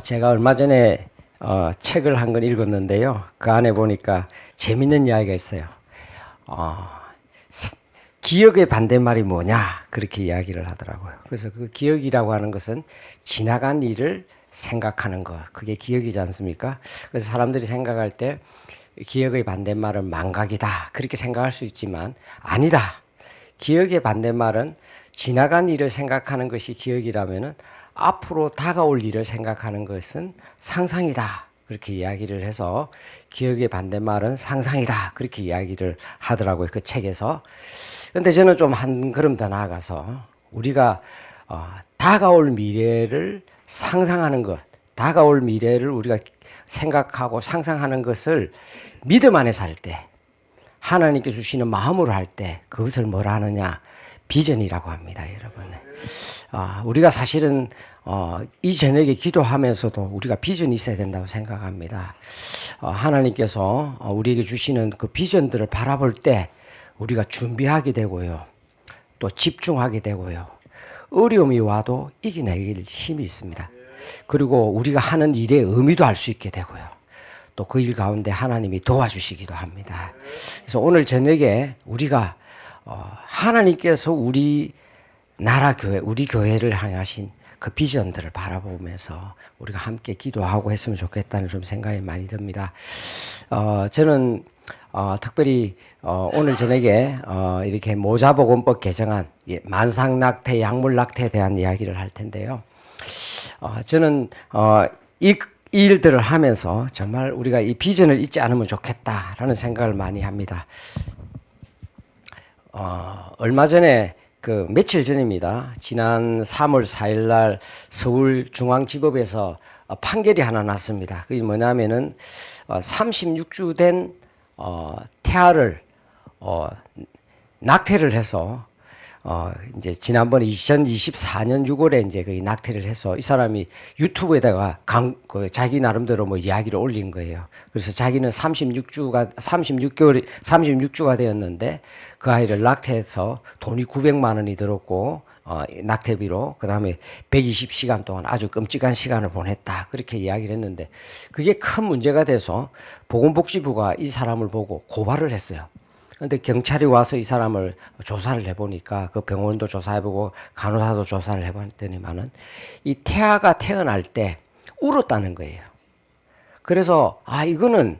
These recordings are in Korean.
제가 얼마 전에 책을 한 권 읽었는데요. 그 안에 보니까 재밌는 이야기가 있어요. 어, 기억의 반대말이 뭐냐 그렇게 이야기를 하더라고요. 그래서 그 기억이라고 하는 것은 지나간 일을 생각하는 것, 그게 기억이지 않습니까? 그래서 사람들이 생각할 때 기억의 반대말은 망각이다 그렇게 생각할 수 있지만 아니다. 기억의 반대말은 지나간 일을 생각하는 것이 기억이라면은 앞으로 다가올 일을 생각하는 것은 상상이다. 그렇게 이야기를 해서 기억의 반대말은 상상이다. 그렇게 이야기를 하더라고요. 그 책에서. 근데 저는 좀 한 걸음 더 나아가서 우리가 다가올 미래를 상상하는 것, 다가올 미래를 우리가 생각하고 상상하는 것을 믿음 안에서 할 때, 하나님께 주시는 마음으로 할 때 그것을 뭐라 하느냐? 비전이라고 합니다, 여러분. 우리가 사실은 이 저녁에 기도하면서도 우리가 비전이 있어야 된다고 생각합니다. 하나님께서 우리에게 주시는 그 비전들을 바라볼 때 우리가 준비하게 되고요. 또 집중하게 되고요. 어려움이 와도 이겨내길 힘이 있습니다. 그리고 우리가 하는 일의 의미도 알 수 있게 되고요. 또 그 일 가운데 하나님이 도와주시기도 합니다. 그래서 오늘 저녁에 우리가 하나님께서 우리 나라 교회, 우리 교회를 향하신 그 비전들을 바라보면서 우리가 함께 기도하고 했으면 좋겠다는 좀 생각이 많이 듭니다. 저는 특별히 오늘 저녁에 이렇게 모자보건법 개정안, 만상낙태, 약물낙태에 대한 이야기를 할 텐데요. 저는 이 일들을 하면서 정말 우리가 이 비전을 잊지 않으면 좋겠다라는 생각을 많이 합니다. 얼마 전에 며칠 전입니다. 지난 3월 4일 날 서울중앙지법에서 판결이 하나 났습니다. 그게 뭐냐면은 36주 된 태아를 낙태를 해서 이제 지난번에 2024년 6월에 이제 그 낙태를 해서 이 사람이 유튜브에다가 자기 나름대로 뭐 이야기를 올린 거예요. 그래서 자기는 36주가 되었는데 그 아이를 낙태해서 돈이 900만 원이 들었고 낙태비로 그다음에 120시간 동안 아주 끔찍한 시간을 보냈다. 그렇게 이야기를 했는데 그게 큰 문제가 돼서 보건복지부가 이 사람을 보고 고발을 했어요. 근데 경찰이 와서 이 사람을 조사를 해보니까 그 병원도 조사해보고 간호사도 조사를 해봤더니만은 이 태아가 태어날 때 울었다는 거예요. 그래서 이거는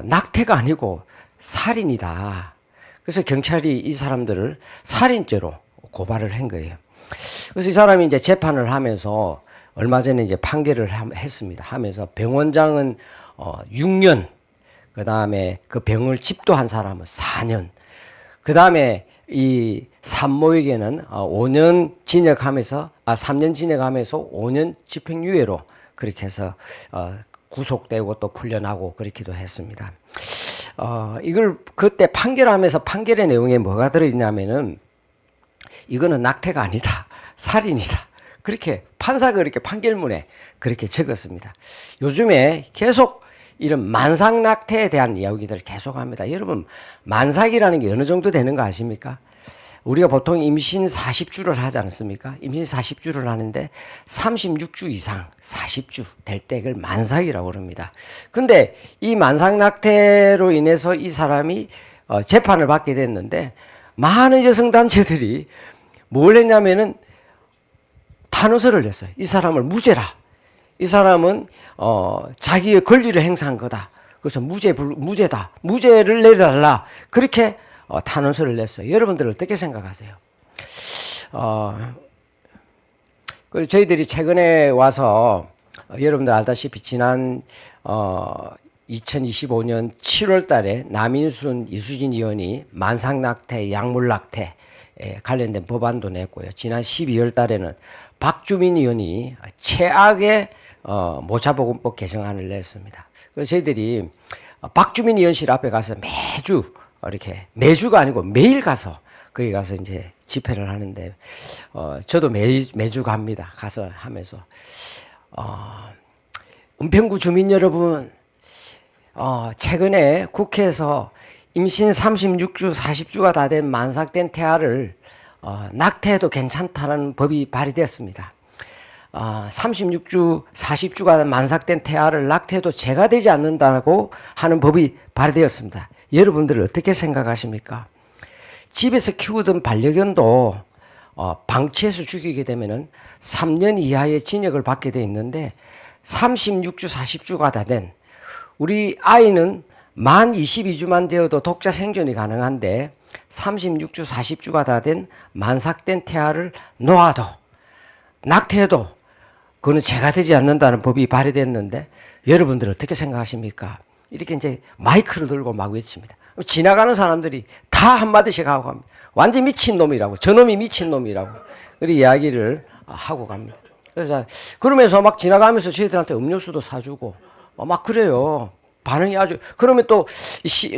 낙태가 아니고 살인이다. 그래서 경찰이 이 사람들을 살인죄로 고발을 한 거예요. 그래서 이 사람이 이제 재판을 하면서 얼마 전에 이제 판결을 했습니다. 하면서 병원장은 6년, 그 다음에 그 병을 집도한 사람은 4년, 그 다음에 이 산모에게는 5년 징역하면서 3년 징역하면서 5년 집행유예로 그렇게 해서 구속되고 또 풀려나고 그렇기도 했습니다. 이걸 그때 판결하면서 판결의 내용에 뭐가 들어있냐면은 이거는 낙태가 아니다, 살인이다. 그렇게 판사가 그렇게 판결문에 그렇게 적었습니다. 요즘에 계속 이런 만삭낙태에 대한 이야기들을 계속합니다. 여러분, 만삭이라는 게 어느 정도 되는 거 아십니까? 우리가 보통 임신 40주를 하지 않습니까? 임신 40주를 하는데 36주 이상 40주 될 때 그걸 만삭이라고 그럽니다. 근데 이 만삭낙태로 인해서 이 사람이 재판을 받게 됐는데 많은 여성단체들이 뭘 했냐면은 탄원서를 냈어요. 이 사람을 무죄라. 이 사람은 자기의 권리를 행사한 거다. 그래서 무죄다. 무죄를 내려달라. 그렇게 탄원서를 냈어요. 여러분들 어떻게 생각하세요? 그래서 저희들이 최근에 와서 여러분들 알다시피 지난 2025년 7월 달에 남인순 이수진 의원이 만삭낙태, 약물낙태 관련된 법안도 냈고요. 지난 12월 달에는 박주민 의원이 최악의 모자보건법 개정안을 냈습니다. 그래서 저희들이 박주민 의원실 앞에 가서 매주가 아니고 매일 가서 거기 가서 이제 집회를 하는데 저도 매주 갑니다. 가서 하면서 은평구 주민 여러분, 최근에 국회에서 임신 36주, 40주가 다 된 만삭된 태아를 낙태해도 괜찮다는 법이 발의됐습니다. 36주, 40주가 만삭된 태아를 낙태해도 죄가 되지 않는다고 하는 법이 발의되었습니다. 여러분들 어떻게 생각하십니까? 집에서 키우던 반려견도 방치해서 죽이게 되면은 3년 이하의 징역을 받게 돼 있는데 36주, 40주가 다 된 우리 아이는 만 22주만 되어도 독자 생존이 가능한데 36주, 40주가 다 된 만삭된 태아를 놓아도 낙태해도 그거는 죄가 되지 않는다는 법이 발의됐는데 여러분들 어떻게 생각하십니까? 이렇게 이제 마이크를 들고 막 외칩니다. 지나가는 사람들이 다 한마디씩 하고 갑니다. 완전 미친놈이라고, 저놈이 미친놈이라고 그렇게 이야기를 하고 갑니다. 그래서 그러면서 막 지나가면서 저희들한테 음료수도 사주고 막 그래요. 반응이 아주. 그러면 또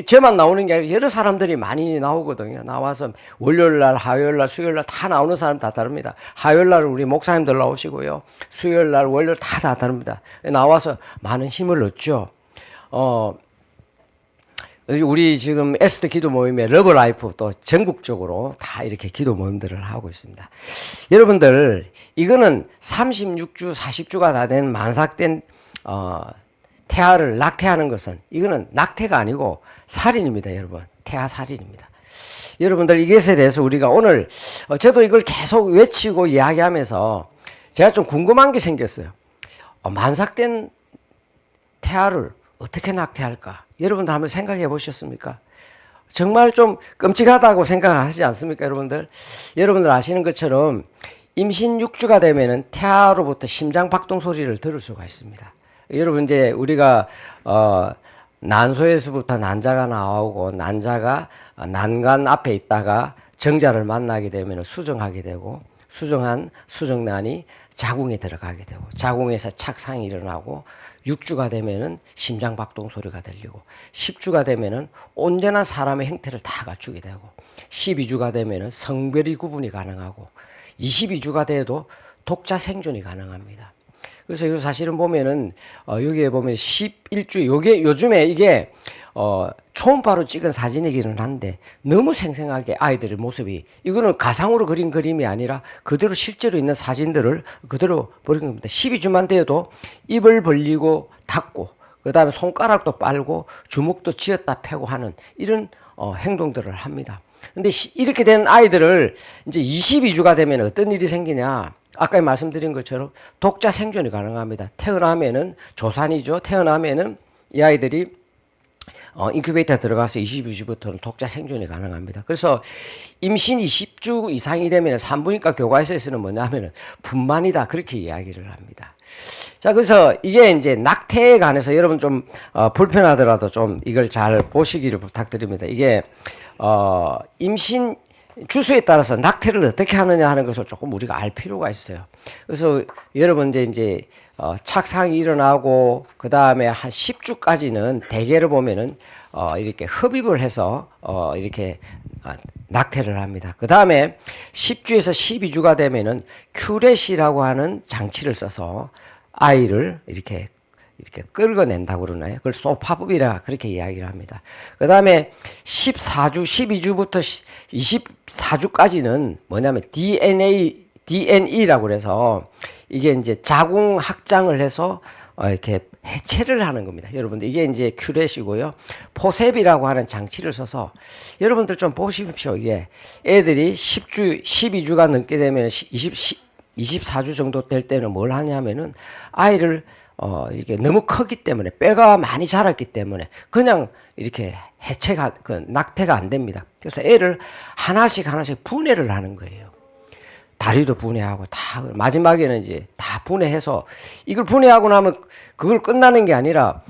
저만 나오는 게 아니라 여러 사람들이 많이 나오거든요. 나와서 월요일날, 화요일날, 수요일날 다 나오는 사람 다 다릅니다. 화요일날은 우리 목사님들 나오시고요. 수요일날, 월요일 다 다릅니다. 나와서 많은 힘을 얻죠. 우리 지금 에스더 기도 모임의 러브라이프 또 전국적으로 다 이렇게 기도 모임들을 하고 있습니다. 여러분들, 이거는 36주, 40주가 다 된 만삭된, 태아를 낙태하는 것은 이거는 낙태가 아니고 살인입니다, 여러분. 태아 살인입니다. 여러분들 이것에 대해서 우리가 오늘 저도 이걸 계속 외치고 이야기하면서 제가 좀 궁금한 게 생겼어요. 만삭된 태아를 어떻게 낙태할까? 여러분들 한번 생각해 보셨습니까? 정말 좀 끔찍하다고 생각하지 않습니까, 여러분들? 여러분들 아시는 것처럼 임신 6주가 되면은 태아로부터 심장 박동 소리를 들을 수가 있습니다. 여러분 이제 우리가 난소에서부터 난자가 나오고 난자가 난간 앞에 있다가 정자를 만나게 되면 수정하게 되고 수정한 수정란이 자궁에 들어가게 되고 자궁에서 착상이 일어나고 6주가 되면은 심장 박동 소리가 들리고 10주가 되면은 온전한 사람의 형태를 다 갖추게 되고 12주가 되면은 성별이 구분이 가능하고 22주가 돼도 독자 생존이 가능합니다. 그래서 이거 사실은 보면은 여기에 보면 11주 요게 요즘에 이게 초음파로 찍은 사진이기는 한데 너무 생생하게 아이들의 모습이 이거는 가상으로 그린 그림이 아니라 그대로 실제로 있는 사진들을 그대로 버린 겁니다. 12주만 돼도 입을 벌리고 닫고 그다음에 손가락도 빨고 주먹도 쥐었다 펴고 하는 이런 행동들을 합니다. 근데 이렇게 된 아이들을 이제 22주가 되면 어떤 일이 생기냐? 아까 말씀드린 것처럼 독자 생존이 가능합니다. 태어나면은 조산이죠. 태어나면은 이 아이들이 인큐베이터에 들어가서 22주부터는 독자 생존이 가능합니다. 그래서 임신 20주 이상이 되면 산부인과 교과서에서는 뭐냐면은 분만이다 그렇게 이야기를 합니다. 자, 그래서 이게 이제 낙태에 관해서 여러분 좀 불편하더라도 좀 이걸 잘 보시기를 부탁드립니다. 이게 임신 주수에 따라서 낙태를 어떻게 하느냐 하는 것을 조금 우리가 알 필요가 있어요. 그래서 여러분 이제 착상이 일어나고 그 다음에 한 10주까지는 대개를 보면은 이렇게 흡입을 해서 이렇게 낙태를 합니다. 그 다음에 10주에서 12주가 되면은 큐렛이라고 하는 장치를 써서 아이를 이렇게 끌어낸다고 그러나요? 그걸 소파법이라 그렇게 이야기를 합니다. 그 다음에 14주, 12주부터 24주까지는 뭐냐면 DNE라고 그래서 이게 이제 자궁 확장을 해서 이렇게 해체를 하는 겁니다. 여러분들 이게 이제 큐렛이고요. 포셉이라고 하는 장치를 써서 여러분들 좀 보십시오. 이게 애들이 10주, 12주가 넘게 되면 24주 정도 될 때는 뭘 하냐면은 아이를 이게 너무 크기 때문에 뼈가 많이 자랐기 때문에 그냥 이렇게 해체가 낙태가 안 됩니다. 그래서 애를 하나씩 분해를 하는 거예요. 다리도 분해하고 다 마지막에는 이제 다 분해해서 이걸 분해하고 나면 그걸 끝나는 게 아니라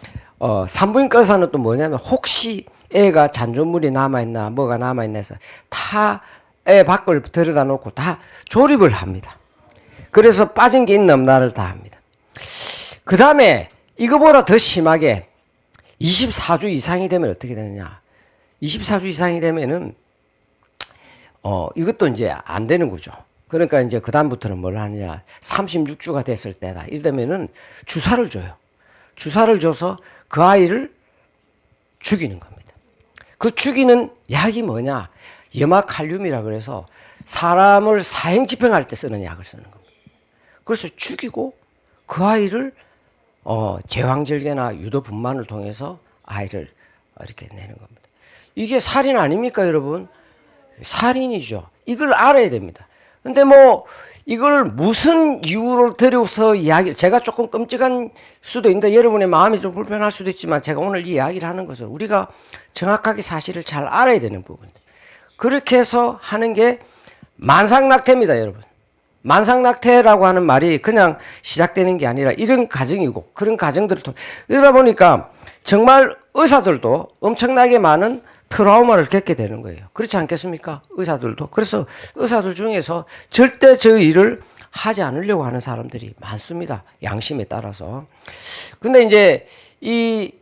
산부인과 의사는 또 뭐냐면 혹시 애가 잔존물이 남아있나 뭐가 남아있나 해서 다 애 밖을 들여다 놓고 다 조립을 합니다. 그래서 빠진 게 있나 없나를 다 합니다. 그 다음에 이거보다 더 심하게 24주 이상이 되면 어떻게 되느냐. 24주 이상이 되면은, 이것도 이제 안 되는 거죠. 그러니까 이제 그다음부터는 뭘 하느냐. 36주가 됐을 때다. 이러면은 주사를 줘요. 주사를 줘서 그 아이를 죽이는 겁니다. 그 죽이는 약이 뭐냐. 염화칼륨이라 그래서 사람을 사형집행할 때 쓰는 약을 쓰는 겁니다. 그래서 죽이고 그 아이를 제왕절개나 유도분만을 통해서 아이를 이렇게 내는 겁니다. 이게 살인 아닙니까, 여러분? 살인이죠. 이걸 알아야 됩니다. 근데 뭐 이걸 무슨 이유로 들여서 제가 조금 끔찍한 수도 있는데 여러분의 마음이 좀 불편할 수도 있지만 제가 오늘 이 이야기를 하는 것은 우리가 정확하게 사실을 잘 알아야 되는 부분입니다. 그렇게 해서 하는 게 만상낙태입니다, 여러분. 만상낙태라고 하는 말이 그냥 시작되는 게 아니라 이런 가정이고 그런 가정들을 통해 이러다 보니까 정말 의사들도 엄청나게 많은 트라우마를 겪게 되는 거예요. 그렇지 않겠습니까? 의사들도. 그래서 의사들 중에서 절대 저 일을 하지 않으려고 하는 사람들이 많습니다. 양심에 따라서. 근데 이제 이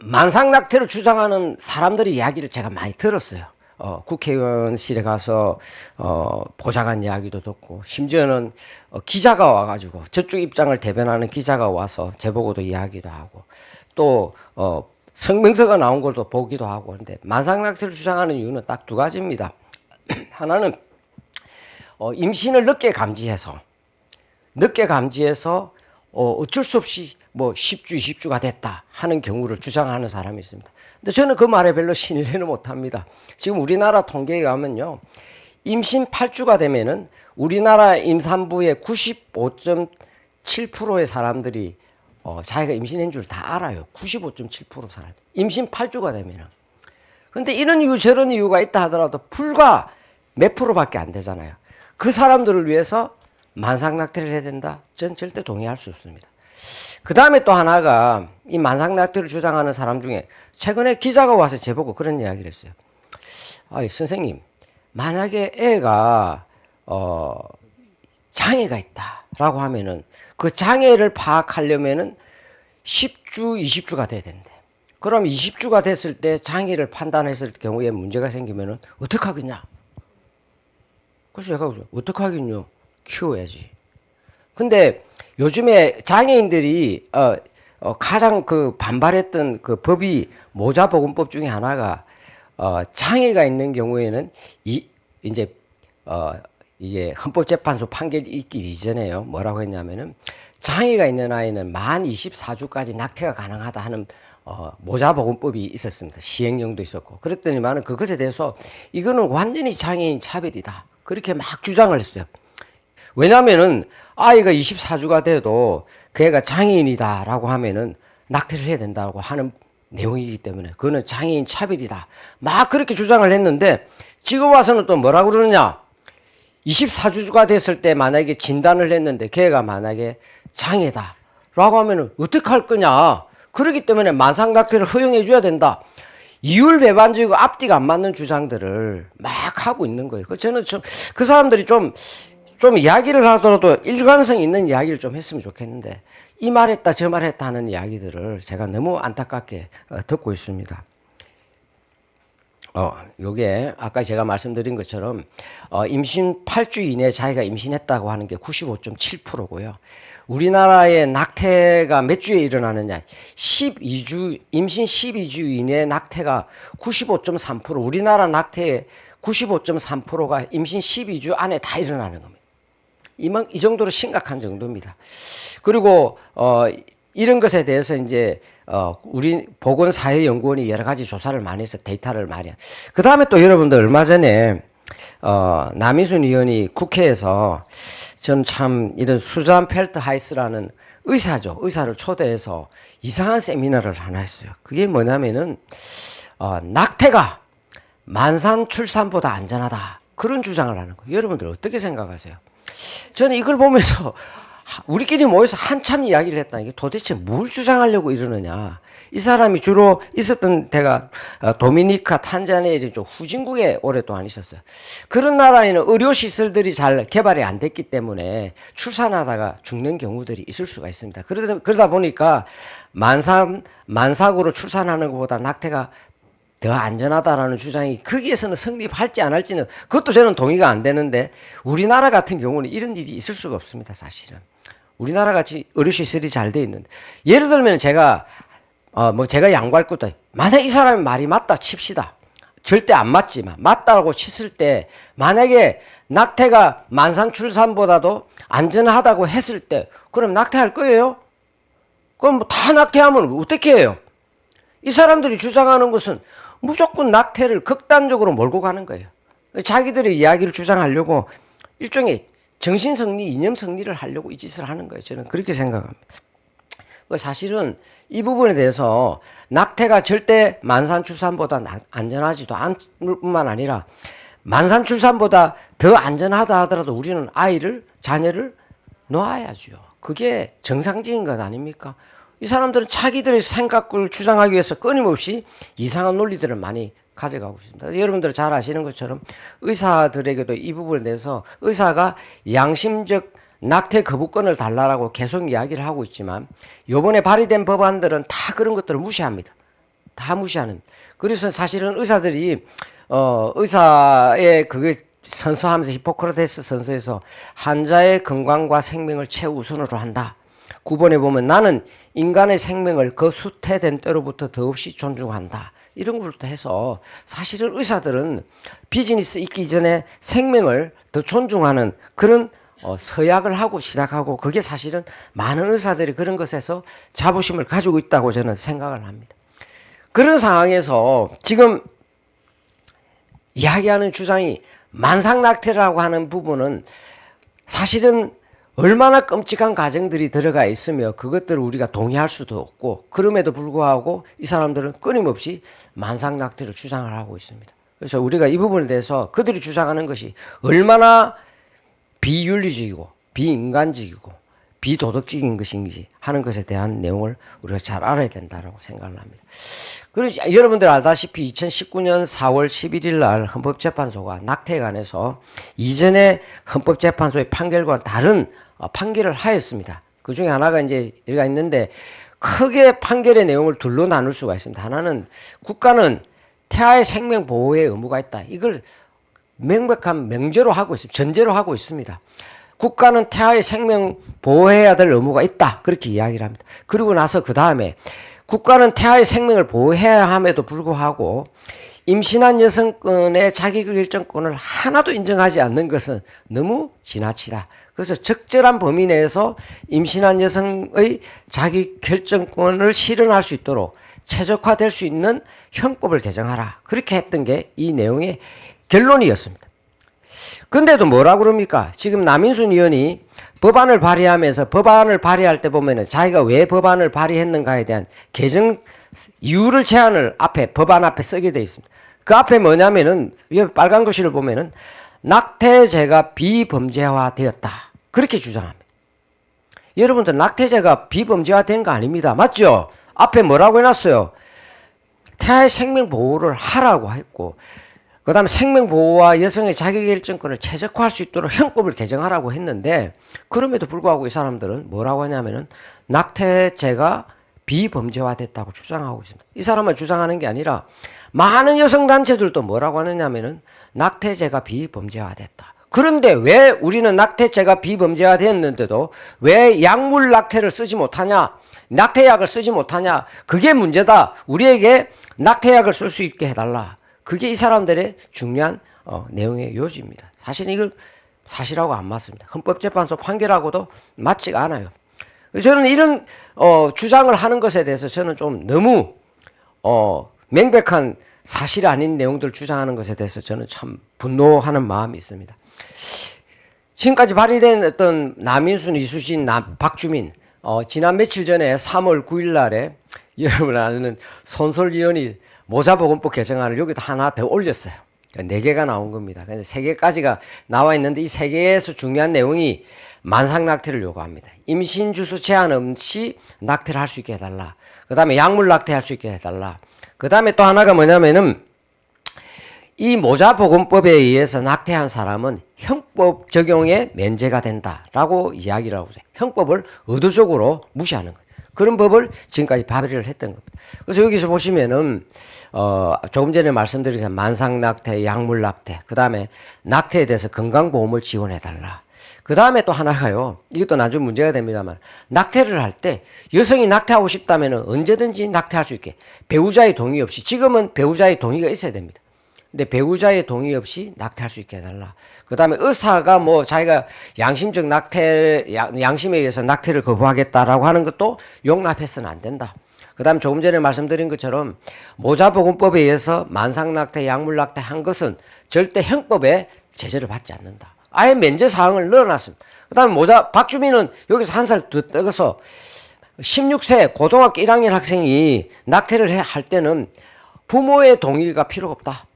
만상낙태를 주장하는 사람들의 이야기를 제가 많이 들었어요. 국회의원실에 가서 보좌관 이야기도 듣고 심지어는 기자가 와가지고 저쪽 입장을 대변하는 기자가 와서 제보고도 이야기도 하고 또 성명서가 나온 걸도 보기도 하고 하는데 만상낙태를 주장하는 이유는 딱 두 가지입니다. 하나는 임신을 늦게 감지해서 어쩔 수 없이 뭐 10주, 20주가 됐다 하는 경우를 주장하는 사람이 있습니다. 근데 저는 그 말에 별로 신뢰는 못합니다. 지금 우리나라 통계에 가면요, 임신 8주가 되면은 우리나라 임산부의 95.7%의 사람들이 자기가 임신한 줄 다 알아요. 95.7% 사람. 임신 8주가 되면은. 근데 이런 이유 저런 이유가 있다 하더라도 불과 몇 프로밖에 안 되잖아요. 그 사람들을 위해서 만상낙태를 해야 된다? 전 절대 동의할 수 없습니다. 그 다음에 또 하나가 이 만상낙태를 주장하는 사람 중에 최근에 기자가 와서 제보고 그런 이야기를 했어요. 선생님, 만약에 애가 장애가 있다라고 하면은 그 장애를 파악하려면은 10주, 20주가 돼야 된대. 그럼 20주가 됐을 때 장애를 판단했을 경우에 문제가 생기면은 어떡하겠냐? 그래서 제가 어떡하겠뇨? 키워야지. 근데 요즘에 장애인들이 가장 그 반발했던 그 법이 모자보건법 중에 하나가 장애가 있는 경우에는 이제 이게 헌법재판소 판결이 있기 이전에요. 뭐라고 했냐면은 장애가 있는 아이는 만 24주까지 낙태가 가능하다 하는 모자보건법이 있었습니다. 시행령도 있었고. 그랬더니만은 그것에 대해서 이거는 완전히 장애인 차별이다. 그렇게 막 주장을 했어요. 왜냐면은 아이가 24주가 돼도 그 애가 장애인이다라고 하면은 낙태를 해야 된다고 하는 내용이기 때문에 그거는 장애인 차별이다. 막 그렇게 주장을 했는데 지금 와서는 또 뭐라 그러느냐? 24주가 됐을 때 만약에 진단을 했는데 걔가 만약에 장애다라고 하면은 어떡할 거냐? 그렇기 때문에 만상낙태를 허용해 줘야 된다. 이율배반적이고 앞뒤가 안 맞는 주장들을 막 하고 있는 거예요. 저는 그 사람들이 좀 이야기를 하더라도 일관성 있는 이야기를 좀 했으면 좋겠는데 이 말했다 저 말했다 하는 이야기들을 제가 너무 안타깝게 듣고 있습니다. 요게 아까 제가 말씀드린 것처럼 임신 8주 이내에 자기가 임신했다고 하는 게 95.7%고요. 우리나라의 낙태가 몇 주에 일어나느냐? 임신 12주 이내에 낙태가 95.3%, 우리나라 낙태의 95.3%가 임신 12주 안에 다 일어나는 겁니다. 이 정도로 심각한 정도입니다. 그리고 이런 것에 대해서 이제 우리 보건사회연구원이 여러 가지 조사를 많이 해서 데이터를 많이. 그 다음에 또 여러분들 얼마 전에 남인순 의원이 국회에서 전 참 이런 수잔 펠트하이스라는 의사를 초대해서 이상한 세미나를 하나 했어요. 그게 뭐냐면은 낙태가 만산 출산보다 안전하다 그런 주장을 하는 거예요. 여러분들 어떻게 생각하세요? 저는 이걸 보면서 우리끼리 모여서 한참 이야기를 했다는 게 도대체 뭘 주장하려고 이러느냐. 이 사람이 주로 있었던 데가 도미니카, 탄자니아 좀 후진국에 오랫동안 있었어요. 그런 나라에는 의료시설들이 잘 개발이 안 됐기 때문에 출산하다가 죽는 경우들이 있을 수가 있습니다. 그러다 보니까 만삭으로 출산하는 것보다 낙태가 더 안전하다라는 주장이 거기에서는 성립할지 안 할지는 그것도 저는 동의가 안 되는데 우리나라 같은 경우는 이런 일이 있을 수가 없습니다. 사실은 우리나라 같이 의료시설이 잘 돼 있는데 예를 들면 제가 양보할 것도 만약 이 사람이 말이 맞다 칩시다. 절대 안 맞지만 맞다고 쳤을 때 만약에 낙태가 만산출산보다도 안전하다고 했을 때 그럼 낙태할 거예요? 그럼 뭐 다 낙태하면 어떻게 해요? 이 사람들이 주장하는 것은 무조건 낙태를 극단적으로 몰고 가는 거예요. 자기들의 이야기를 주장하려고 일종의 정신승리, 이념승리를 하려고 이 짓을 하는 거예요. 저는 그렇게 생각합니다. 사실은 이 부분에 대해서 낙태가 절대 만산출산보다 안전하지도 않을 뿐만 아니라 만산출산보다 더 안전하다 하더라도 우리는 자녀를 놓아야죠. 그게 정상적인 것 아닙니까? 이 사람들은 자기들의 생각을 주장하기 위해서 끊임없이 이상한 논리들을 많이 가져가고 있습니다. 여러분들 잘 아시는 것처럼 의사들에게도 이 부분에 대해서 의사가 양심적 낙태 거부권을 달라라고 계속 이야기를 하고 있지만 이번에 발의된 법안들은 다 그런 것들을 무시합니다. 다 무시하는. 그래서 사실은 의사들이 의사의 그게 선서하면서 히포크라테스 선서에서 환자의 건강과 생명을 최우선으로 한다. 9번에 보면 나는 인간의 생명을 그 수태된 때로부터 더없이 존중한다. 이런 것부터 해서 사실은 의사들은 비즈니스 있기 전에 생명을 더 존중하는 그런 서약을 하고 시작하고 그게 사실은 많은 의사들이 그런 것에서 자부심을 가지고 있다고 저는 생각을 합니다. 그런 상황에서 지금 이야기하는 주장이 만상낙태라고 하는 부분은 사실은 얼마나 끔찍한 가정들이 들어가 있으며 그것들을 우리가 동의할 수도 없고 그럼에도 불구하고 이 사람들은 끊임없이 만상낙태를 주장을 하고 있습니다. 그래서 우리가 이 부분에 대해서 그들이 주장하는 것이 얼마나 비윤리적이고 비인간적이고 비도덕적인 것인지 하는 것에 대한 내용을 우리가 잘 알아야 된다고 생각을 합니다. 그리고 여러분들 알다시피 2019년 4월 11일 날 헌법재판소가 낙태에 관해서 이전에 헌법재판소의 판결과 다른 판결을 하였습니다. 그 중에 하나가 이제 여기가 있는데 크게 판결의 내용을 둘로 나눌 수가 있습니다. 하나는 국가는 태아의 생명 보호에 의무가 있다. 이걸 명백한 명제로 하고 있습니다. 전제로 하고 있습니다. 국가는 태아의 생명 보호해야 될 의무가 있다. 그렇게 이야기를 합니다. 그리고 나서 그 다음에 국가는 태아의 생명을 보호해야 함에도 불구하고 임신한 여성권의 자기결정권을 하나도 인정하지 않는 것은 너무 지나치다. 그래서 적절한 범위 내에서 임신한 여성의 자기결정권을 실현할 수 있도록 최적화될 수 있는 형법을 개정하라. 그렇게 했던 게 이 내용의 결론이었습니다. 근데도 뭐라고 그럽니까? 지금 남인순 의원이 법안을 발의하면서 법안을 발의할 때 보면은 자기가 왜 법안을 발의했는가에 대한 개정 이유를 제안을 법안 앞에 쓰게 되어 있습니다. 그 앞에 뭐냐면은 빨간 글씨를 보면은 낙태죄가 비범죄화되었다. 그렇게 주장합니다. 여러분들 낙태죄가 비범죄화된 거 아닙니다. 맞죠? 앞에 뭐라고 해놨어요? 태아의 생명 보호를 하라고 했고 그 다음에 생명보호와 여성의 자기결정권을 최적화할 수 있도록 형법을 개정하라고 했는데 그럼에도 불구하고 이 사람들은 뭐라고 하냐면은 낙태죄가 비범죄화됐다고 주장하고 있습니다. 이 사람은 주장하는 게 아니라 많은 여성단체들도 뭐라고 하느냐면은 낙태죄가 비범죄화됐다. 그런데 왜 우리는 낙태죄가 비범죄화됐는데도 왜 약물 낙태를 쓰지 못하냐? 낙태약을 쓰지 못하냐? 그게 문제다. 우리에게 낙태약을 쓸 수 있게 해달라. 그게 이 사람들의 중요한 내용의 요지입니다. 사실 이걸 사실하고 안 맞습니다. 헌법재판소 판결하고도 맞지가 않아요. 저는 이런 주장을 하는 것에 대해서 저는 좀 너무 명백한 사실이 아닌 내용들을 주장하는 것에 대해서 저는 참 분노하는 마음이 있습니다. 지금까지 발의된 어떤 남인순, 이수진, 박주민 지난 며칠 전에 3월 9일 날에 여러분 아는 손솔위원이 모자보건법 개정안을 여기다 하나 더 올렸어요. 4개가 나온 겁니다. 그래서 3개까지가 나와 있는데 이 3개에서 중요한 내용이 만상낙태를 요구합니다. 임신 주수 제한 없이 낙태를 할 수 있게 해달라. 그 다음에 약물 낙태할 수 있게 해달라. 그 다음에 또 하나가 뭐냐면은 이 모자보건법에 의해서 낙태한 사람은 형법 적용에 면제가 된다라고 이야기를 하고 있어요. 형법을 의도적으로 무시하는 거예요. 그런 법을 지금까지 발의를 했던 겁니다. 그래서 여기서 보시면은 조금 전에 말씀드린 만상낙태, 약물낙태, 그 다음에 낙태에 대해서 건강보험을 지원해달라. 그 다음에 또 하나가요. 이것도 나중에 문제가 됩니다만 낙태를 할 때 여성이 낙태하고 싶다면 언제든지 낙태할 수 있게 배우자의 동의 없이 지금은 배우자의 동의가 있어야 됩니다. 근데 배우자의 동의 없이 낙태할 수 있게 해달라. 그 다음에 의사가 뭐 자기가 양심적 양심에 의해서 낙태를 거부하겠다라고 하는 것도 용납해서는 안 된다. 그 다음 조금 전에 말씀드린 것처럼 모자보건법에 의해서 만상낙태, 약물낙태 한 것은 절대 형법에 제재를 받지 않는다. 아예 면제사항을 넣어놨습니다. 그 다음에 박주민은 여기서 한 살 더 떠서 16세 고등학교 1학년 학생이 낙태를 할 때는 부모의 동의가 필요가 없다.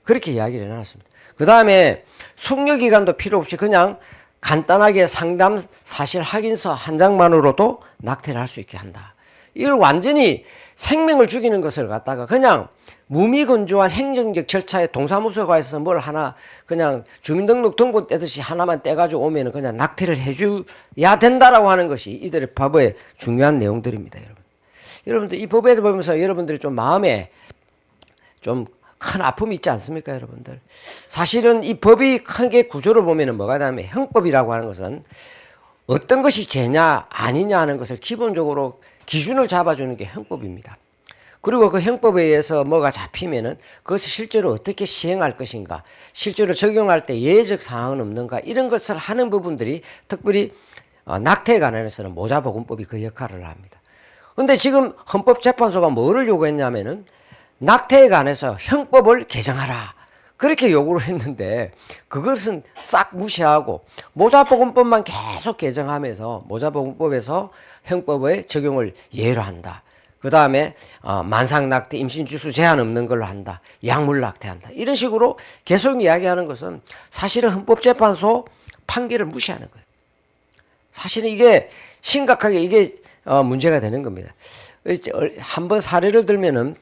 그렇게 이야기를 해놨습니다. 그 다음에 숙려기간도 필요 없이 그냥 간단하게 상담 사실 확인서 한 장만으로도 낙태를 할 수 있게 한다. 이걸 완전히 생명을 죽이는 것을 갖다가 그냥 무미건조한 행정적 절차에 동사무소에 가서 뭘 하나 그냥 주민등록 등본 떼듯이 하나만 떼가지고 오면은 그냥 낙태를 해줘야 된다라고 하는 것이 이들의 법의 중요한 내용들입니다, 여러분. 여러분들 이 법에 보면서 여러분들이 좀 마음에 좀 큰 아픔이 있지 않습니까, 여러분들? 사실은 이 법이 크게 구조를 보면은 뭐가 있냐면 형법이라고 하는 것은 어떤 것이 죄냐 아니냐 하는 것을 기본적으로 기준을 잡아주는 게 형법입니다. 그리고 그 형법에 의해서 뭐가 잡히면은 그것을 실제로 어떻게 시행할 것인가, 실제로 적용할 때 예외적 사항은 없는가, 이런 것을 하는 부분들이 특별히 낙태에 관해서는 모자보건법이 그 역할을 합니다. 근데 지금 헌법재판소가 뭐를 요구했냐면은 낙태에 관해서 형법을 개정하라. 그렇게 요구를 했는데 그것은 싹 무시하고 모자보건법만 계속 개정하면서 모자보건법에서 형법의 적용을 예외로 한다. 그 다음에 만상낙태, 임신주수 제한 없는 걸로 한다. 약물낙태한다. 이런 식으로 계속 이야기하는 것은 사실은 헌법재판소 판결을 무시하는 거예요. 사실은 이게 심각하게 이게 문제가 되는 겁니다. 한번 사례를 들면은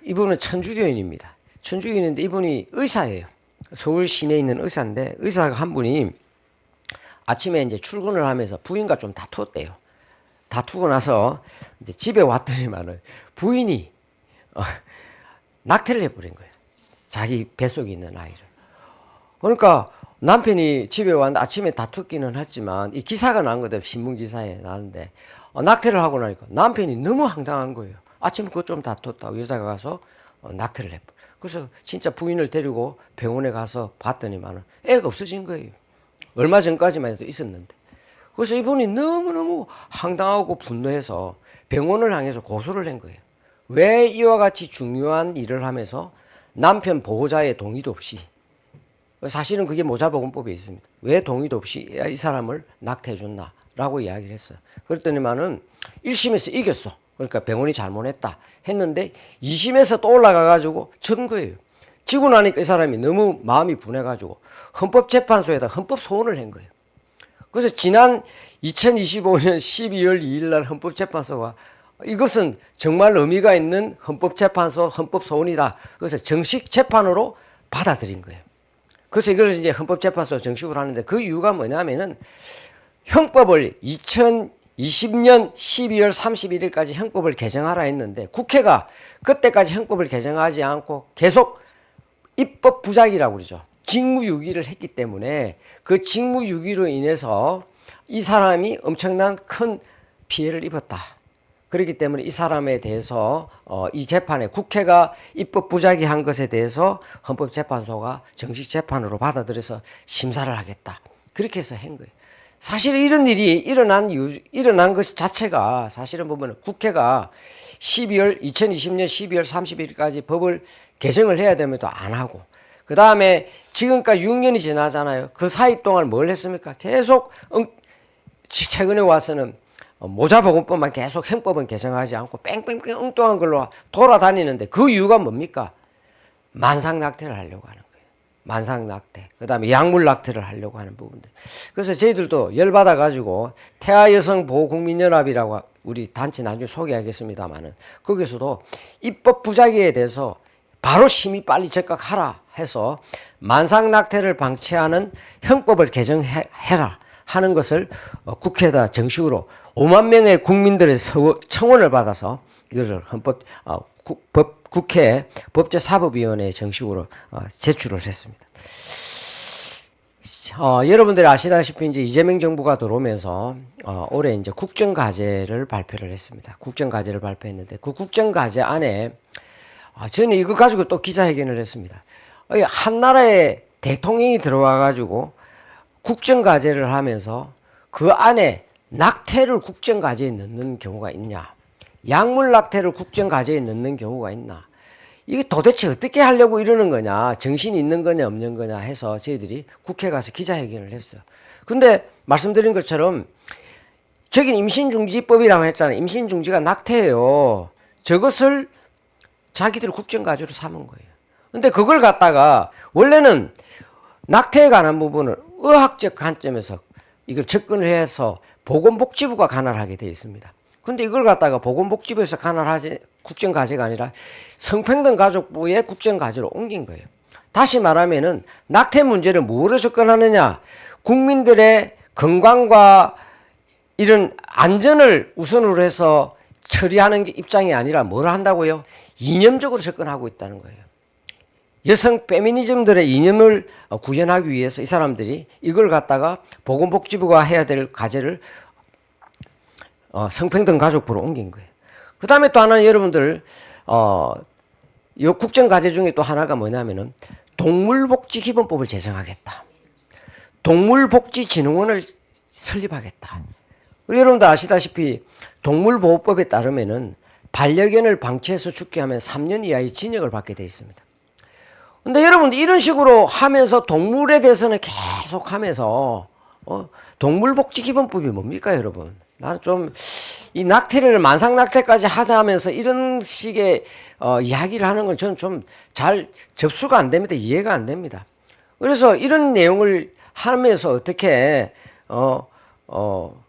이분은 천주교인입니다. 천주교인인데 이분이 의사예요. 서울 시내에 있는 의사인데 의사가 한 분이 아침에 이제 출근을 하면서 부인과 좀 다투었대요. 다투고 나서 이제 집에 왔더니만은 부인이 낙태를 해버린 거예요. 자기 뱃속에 있는 아이를. 그러니까 남편이 집에 왔는데 아침에 다투기는 했지만 이 기사가 난 거든 신문 기사에 나는데 낙태를 하고 나니까 남편이 너무 황당한 거예요. 아침에 그것 좀 다퉜다고 여자가 가서 낙태를 해버려. 그래서 진짜 부인을 데리고 병원에 가서 봤더니만은 애가 없어진 거예요. 얼마 전까지만 해도 있었는데. 그래서 이분이 너무너무 황당하고 분노해서 병원을 향해서 고소를 한 거예요. 왜 이와 같이 중요한 일을 하면서 남편 보호자의 동의도 없이, 사실은 그게 모자보건법에 있습니다. 왜 동의도 없이 이 사람을 낙태해 줬나라고 이야기를 했어요. 그랬더니만은 1심에서 이겼어. 그러니까 병원이 잘못했다 했는데 2심에서 또 올라가가지고 진 거예요. 지고 나니까 이 사람이 너무 마음이 분해가지고 헌법재판소에다 헌법소원을 한 거예요. 그래서 지난 2025년 12월 2일 날 헌법재판소가 이것은 정말 의미가 있는 헌법재판소 헌법소원이다. 그래서 정식 재판으로 받아들인 거예요. 그래서 이걸 이제 헌법재판소 정식으로 하는데 그 이유가 뭐냐면은 형법을 2020년 12월 31일까지 형법을 개정하라 했는데 국회가 그때까지 형법을 개정하지 않고 계속 입법 부작위라고 그러죠. 직무유기를 했기 때문에 그 직무유기로 인해서 이 사람이 엄청난 큰 피해를 입었다. 그렇기 때문에 이 사람에 대해서 이 재판에 국회가 입법 부작위한 것에 대해서 헌법재판소가 정식 재판으로 받아들여서 심사를 하겠다. 그렇게 해서 한 거예요. 사실 이런 일이 일어난 것 자체가 사실은 보면 국회가 2020년 12월 30일까지 법을 개정을 해야 되면도 안 하고 그 다음에 지금까지 6년이 지나잖아요. 그 사이 동안 뭘 했습니까? 계속 최근에 와서는 모자보건법만 계속 형법은 개정하지 않고 뺑뺑뺑 엉뚱한 걸로 돌아다니는데 그 이유가 뭡니까? 만상낙태를 하려고 하는 거예요. 만상낙태, 그 다음에 약물낙태를 하려고 하는 부분들. 그래서 저희들도 열받아가지고 태아여성보호국민연합이라고 우리 단체 나중에 소개하겠습니다만은 거기서도 입법 부작위에 대해서 바로 심의 빨리 적극하라 해서 만상낙태를 방치하는 형법을 개정해라 하는 것을 국회에다 정식으로 5만 명의 국민들의 청원을 받아서 이것을 국회 법제사법위원회에 정식으로 제출을 했습니다. 여러분들이 아시다시피 이제 이재명 정부가 들어오면서 올해 이제 국정과제를 발표를 했습니다. 국정과제를 발표했는데 그 국정과제 안에 저는 이거 가지고 또 기자회견을 했습니다. 한 나라에 대통령이 들어와 가지고 국정과제를 하면서 그 안에 낙태를 국정과제에 넣는 경우가 있냐, 약물 낙태를 국정과제에 넣는 경우가 있나, 이게 도대체 어떻게 하려고 이러는 거냐, 정신이 있는 거냐 없는 거냐 해서 저희들이 국회에 가서 기자회견을 했어요. 근데 말씀드린 것처럼 저긴 임신중지법이라고 했잖아요. 임신중지가 낙태예요. 저것을 자기들 국정과제로 삼은 거예요. 근데 그걸 갖다가 원래는 낙태에 관한 부분을 의학적 관점에서 이걸 접근을 해서 보건복지부가 관할하게 되어 있습니다. 근데 이걸 갖다가 보건복지부에서 관할하지 국정과제가 아니라 성평등가족부의 국정과제로 옮긴 거예요. 다시 말하면은 낙태 문제를 뭐로 접근하느냐, 국민들의 건강과 이런 안전을 우선으로 해서 처리하는 게 입장이 아니라 뭘 한다고요? 이념적으로 접근하고 있다는 거예요. 여성 페미니즘들의 이념을 구현하기 위해서 이 사람들이 이걸 갖다가 보건복지부가 해야 될 과제를 성평등가족부로 옮긴 거예요. 그 다음에 또 하나는 여러분들 이 국정과제 중에 또 하나가 뭐냐면은 동물복지기본법을 제정하겠다. 동물복지진흥원을 설립하겠다. 여러분들 아시다시피 동물보호법에 따르면은 반려견을 방치해서 죽게 하면 3년 이하의 징역을 받게 되어 있습니다. 근데 여러분들 이런 식으로 하면서 동물에 대해서는 계속 하면서 동물복지기본법이 뭡니까 여러분? 나는 좀 이 낙태를 만상낙태까지 하자 하면서 이런 식의 이야기를 하는 건 저는 좀 잘 접수가 안 됩니다. 이해가 안 됩니다. 그래서 이런 내용을 하면서 어떻게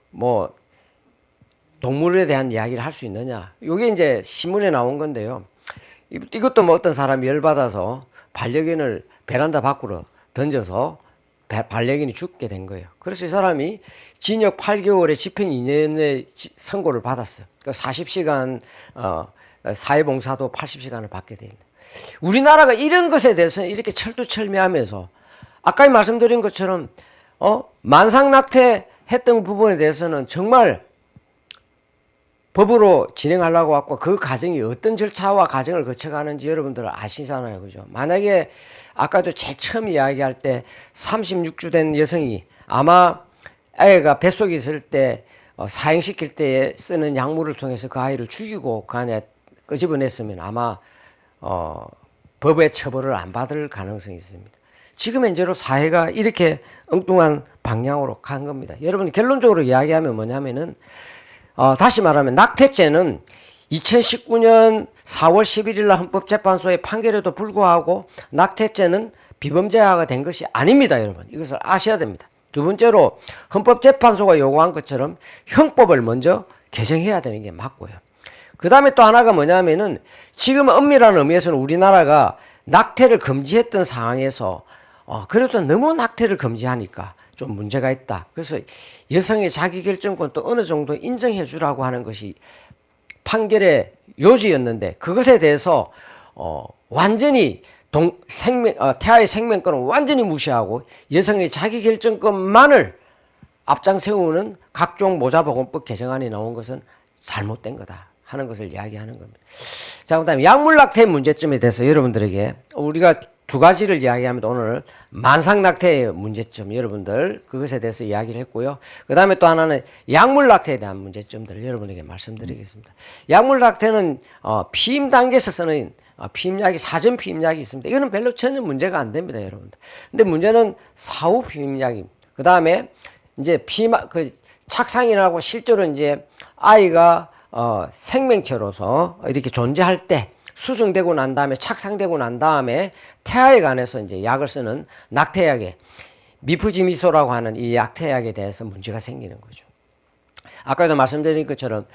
뭐 동물에 대한 이야기를 할 수 있느냐. 이게 이제 신문에 나온 건데요. 이것도 뭐 어떤 사람이 열받아서 반려견을 베란다 밖으로 던져서 반려견이 죽게 된 거예요. 그래서 이 사람이 징역 8개월에 집행 2년의 선고를 받았어요. 그러니까 40시간 사회봉사도 80시간을 받게 돼 있는. 우리나라가 이런 것에 대해서 이렇게 철두철미하면서 아까 말씀드린 것처럼 만상낙태 했던 부분에 대해서는 정말 법으로 진행하려고 하고 그 과정이 어떤 절차와 과정을 거쳐가는지 여러분들 아시잖아요. 그죠? 만약에 아까도 제일 처음 이야기할 때 36주 된 여성이 아마 애가 뱃속에 있을 때 사행시킬 때 쓰는 약물을 통해서 그 아이를 죽이고 그 안에 끄집어냈으면 아마 법의 처벌을 안 받을 가능성이 있습니다. 지금 현재로 사회가 이렇게 엉뚱한 방향으로 간 겁니다. 여러분 결론적으로 이야기하면 뭐냐면은 다시 말하면 낙태죄는 2019년 4월 11일 날 헌법재판소의 판결에도 불구하고 낙태죄는 비범죄화가 된 것이 아닙니다. 여러분 이것을 아셔야 됩니다. 두 번째로 헌법재판소가 요구한 것처럼 형법을 먼저 개정해야 되는 게 맞고요. 그 다음에 또 하나가 뭐냐면은 지금 엄밀한 의미에서는 우리나라가 낙태를 금지했던 상황에서 그래도 너무 낙태를 금지하니까 좀 문제가 있다. 그래서 여성의 자기결정권도 어느 정도 인정해 주라고 하는 것이 판결의 요지였는데 그것에 대해서 완전히 태아의 생명권을 완전히 무시하고 여성의 자기결정권만을 앞장 세우는 각종 모자보건법 개정안이 나온 것은 잘못된 거다 하는 것을 이야기하는 겁니다. 자, 그다음에 약물낙태 문제점에 대해서 여러분들에게 우리가 두 가지를 이야기합니다. 오늘 만상낙태의 문제점 여러분들 그것에 대해서 이야기를 했고요. 그 다음에 또 하나는 약물낙태에 대한 문제점들을 여러분에게 말씀드리겠습니다. 약물낙태는 피임 단계에서 쓰는 피임약이 사전 피임약이 있습니다. 이거는 별로 전혀 문제가 안 됩니다, 여러분들. 근데 문제는 사후 피임약입니다. 그 다음에 이제 착상이 나고 실제로 이제 아이가 생명체로서 이렇게 존재할 때 수정되고 난 다음에 착상되고 난 다음에 태아에 관해서 이제 약을 쓰는 낙태약에 미프지미소라고 하는 이 약태약에 대해서 문제가 생기는 거죠. 아까도 말씀드린 것처럼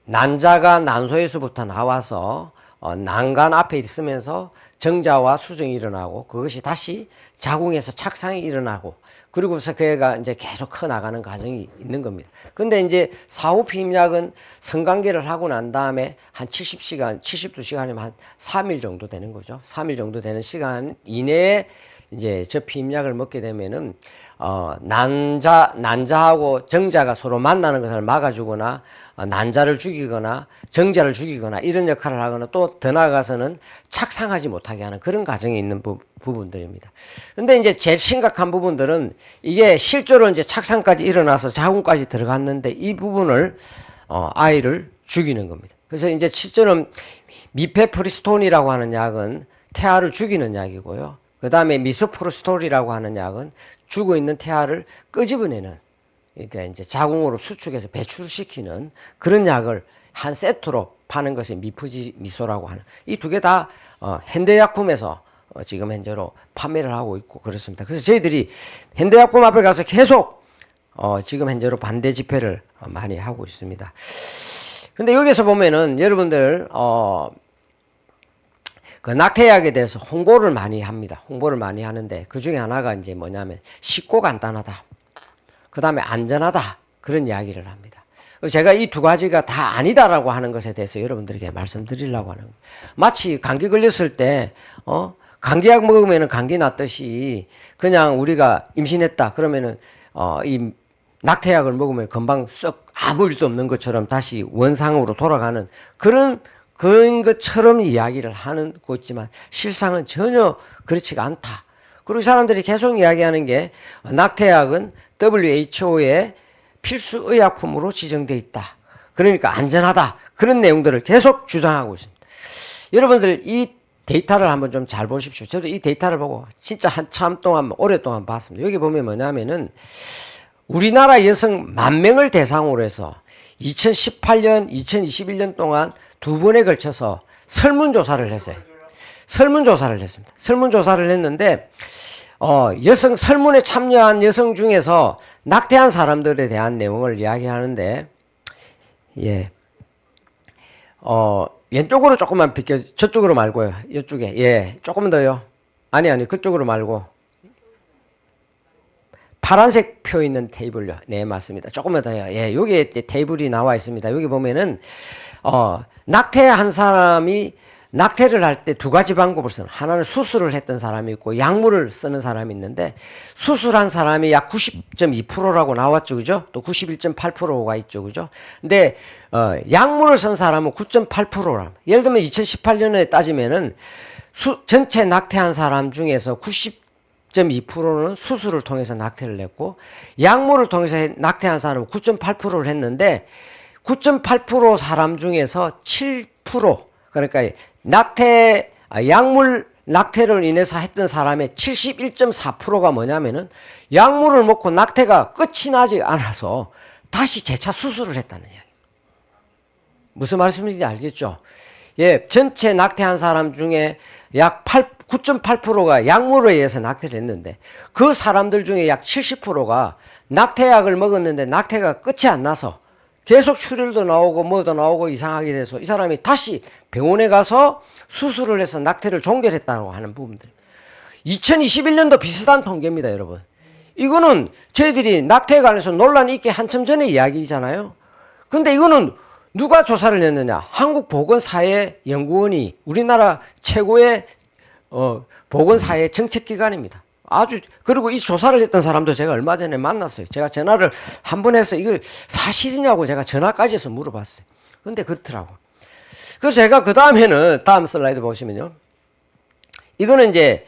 난자가 난소에서부터 나와서 난간 앞에 있으면서 정자와 수정이 일어나고 그것이 다시 자궁에서 착상이 일어나고 그리고서 그 애가 이제 계속 커 나가는 과정이 있는 겁니다. 근데 이제 사후 피임약은 성관계를 하고 난 다음에 한 72시간이면 한 3일 정도 되는 거죠. 3일 정도 되는 시간 이내에 이제 저 피임약을 먹게 되면은 난자하고 정자가 서로 만나는 것을 막아주거나 난자를 죽이거나 정자를 죽이거나 이런 역할을 하거나 또 더 나아가서는 착상하지 못하게 하는 그런 과정이 있는 부분들입니다. 근데 이제 제일 심각한 부분들은 이게 실제로 이제 착상까지 일어나서 자궁까지 들어갔는데 이 부분을 아이를 죽이는 겁니다. 그래서 이제 실제로는 미페프리스톤이라고 하는 약은 태아를 죽이는 약이고요. 그 다음에 미소프로스톨이라고 하는 약은 죽어 있는 태아를 끄집어내는, 그러니까 이제 자궁으로 수축해서 배출시키는 그런 약을 한 세트로 파는 것이 미소라고 하는, 이 두 개 다 현대약품에서 지금 현재로 판매를 하고 있고 그렇습니다. 그래서 저희들이 현대약품 앞에 가서 계속 지금 현재로 반대 집회를 많이 하고 있습니다. 근데 여기서 보면은 여러분들 그 낙태약에 대해서 홍보를 많이 합니다. 홍보를 많이 하는데 그 중에 하나가 이제 뭐냐면 쉽고 간단하다. 그 다음에 안전하다. 그런 이야기를 합니다. 제가 이 두 가지가 다 아니다라고 하는 것에 대해서 여러분들에게 말씀드리려고 하는 거예요. 마치 감기 걸렸을 때 감기약 먹으면은 감기 났듯이 그냥 우리가 임신했다 그러면은 이 낙태약을 먹으면 금방 썩 아무 일도 없는 것처럼 다시 원상으로 돌아가는 그런 것처럼 이야기를 하는 거지만 실상은 전혀 그렇지가 않다. 그리고 사람들이 계속 이야기하는 게 낙태약은 WHO의 필수 의약품으로 지정돼 있다. 그러니까 안전하다. 그런 내용들을 계속 주장하고 있습니다. 여러분들 이 데이터를 한번 좀 잘 보십시오. 저도 이 데이터를 보고 진짜 한참 동안 오랫동안 봤습니다. 여기 보면 뭐냐면은 우리나라 여성 10,000명을 대상으로 해서 2018년, 2021년 동안 두 번에 걸쳐서 설문조사를 했어요. 설문조사를 했습니다. 설문조사를 했는데, 여성, 설문에 참여한 여성 중에서 낙태한 사람들에 대한 내용을 이야기하는데, 예. 왼쪽으로 조금만 비켜, 저쪽으로 말고요. 이쪽에. 예. 조금 더요. 아니, 그쪽으로 말고. 파란색 표 있는 테이블요. 네, 맞습니다. 조금만 더요. 예, 여기에 테이블이 나와 있습니다. 여기 보면은, 낙태한 사람이 낙태를 할 때 두 가지 방법을 쓰는, 하나는 수술을 했던 사람이 있고 약물을 쓰는 사람이 있는데 수술한 사람이 약 90.2%라고 나왔죠. 그죠? 또 91.8%가 있죠. 그죠? 근데 약물을 쓴 사람은 9.8%라. 예를 들면 2018년에 따지면은 전체 낙태한 사람 중에서 90.2%는 수술을 통해서 낙태를 냈고 약물을 통해서 낙태한 사람은 9.8%를 했는데 9.8% 사람 중에서 7%, 그러니까 약물 낙태를 인해서 했던 사람의 71.4%가 뭐냐면은 약물을 먹고 낙태가 끝이 나지 않아서 다시 재차 수술을 했다는 이야기. 무슨 말씀인지 알겠죠? 예, 전체 낙태한 사람 중에 약 9.8%가 약물에 의해서 낙태를 했는데 그 사람들 중에 약 70%가 낙태약을 먹었는데 낙태가 끝이 안 나서 계속 출혈도 나오고 뭐도 나오고 이상하게 돼서 이 사람이 다시 병원에 가서 수술을 해서 낙태를 종결했다고 하는 부분들. 2021년도 비슷한 통계입니다, 여러분. 이거는 저희들이 낙태에 관해서 논란이 있기 한참 전의 이야기잖아요. 근데 이거는 누가 조사를 했느냐? 한국보건사회연구원이 우리나라 최고의 보건사회 정책기관입니다. 그리고 이 조사를 했던 사람도 제가 얼마 전에 만났어요. 제가 전화를 한 번 해서 이거 사실이냐고 제가 전화까지 해서 물어봤어요. 근데 그렇더라고. 그래서 제가 그 다음에는, 다음 슬라이드 보시면요. 이거는 이제,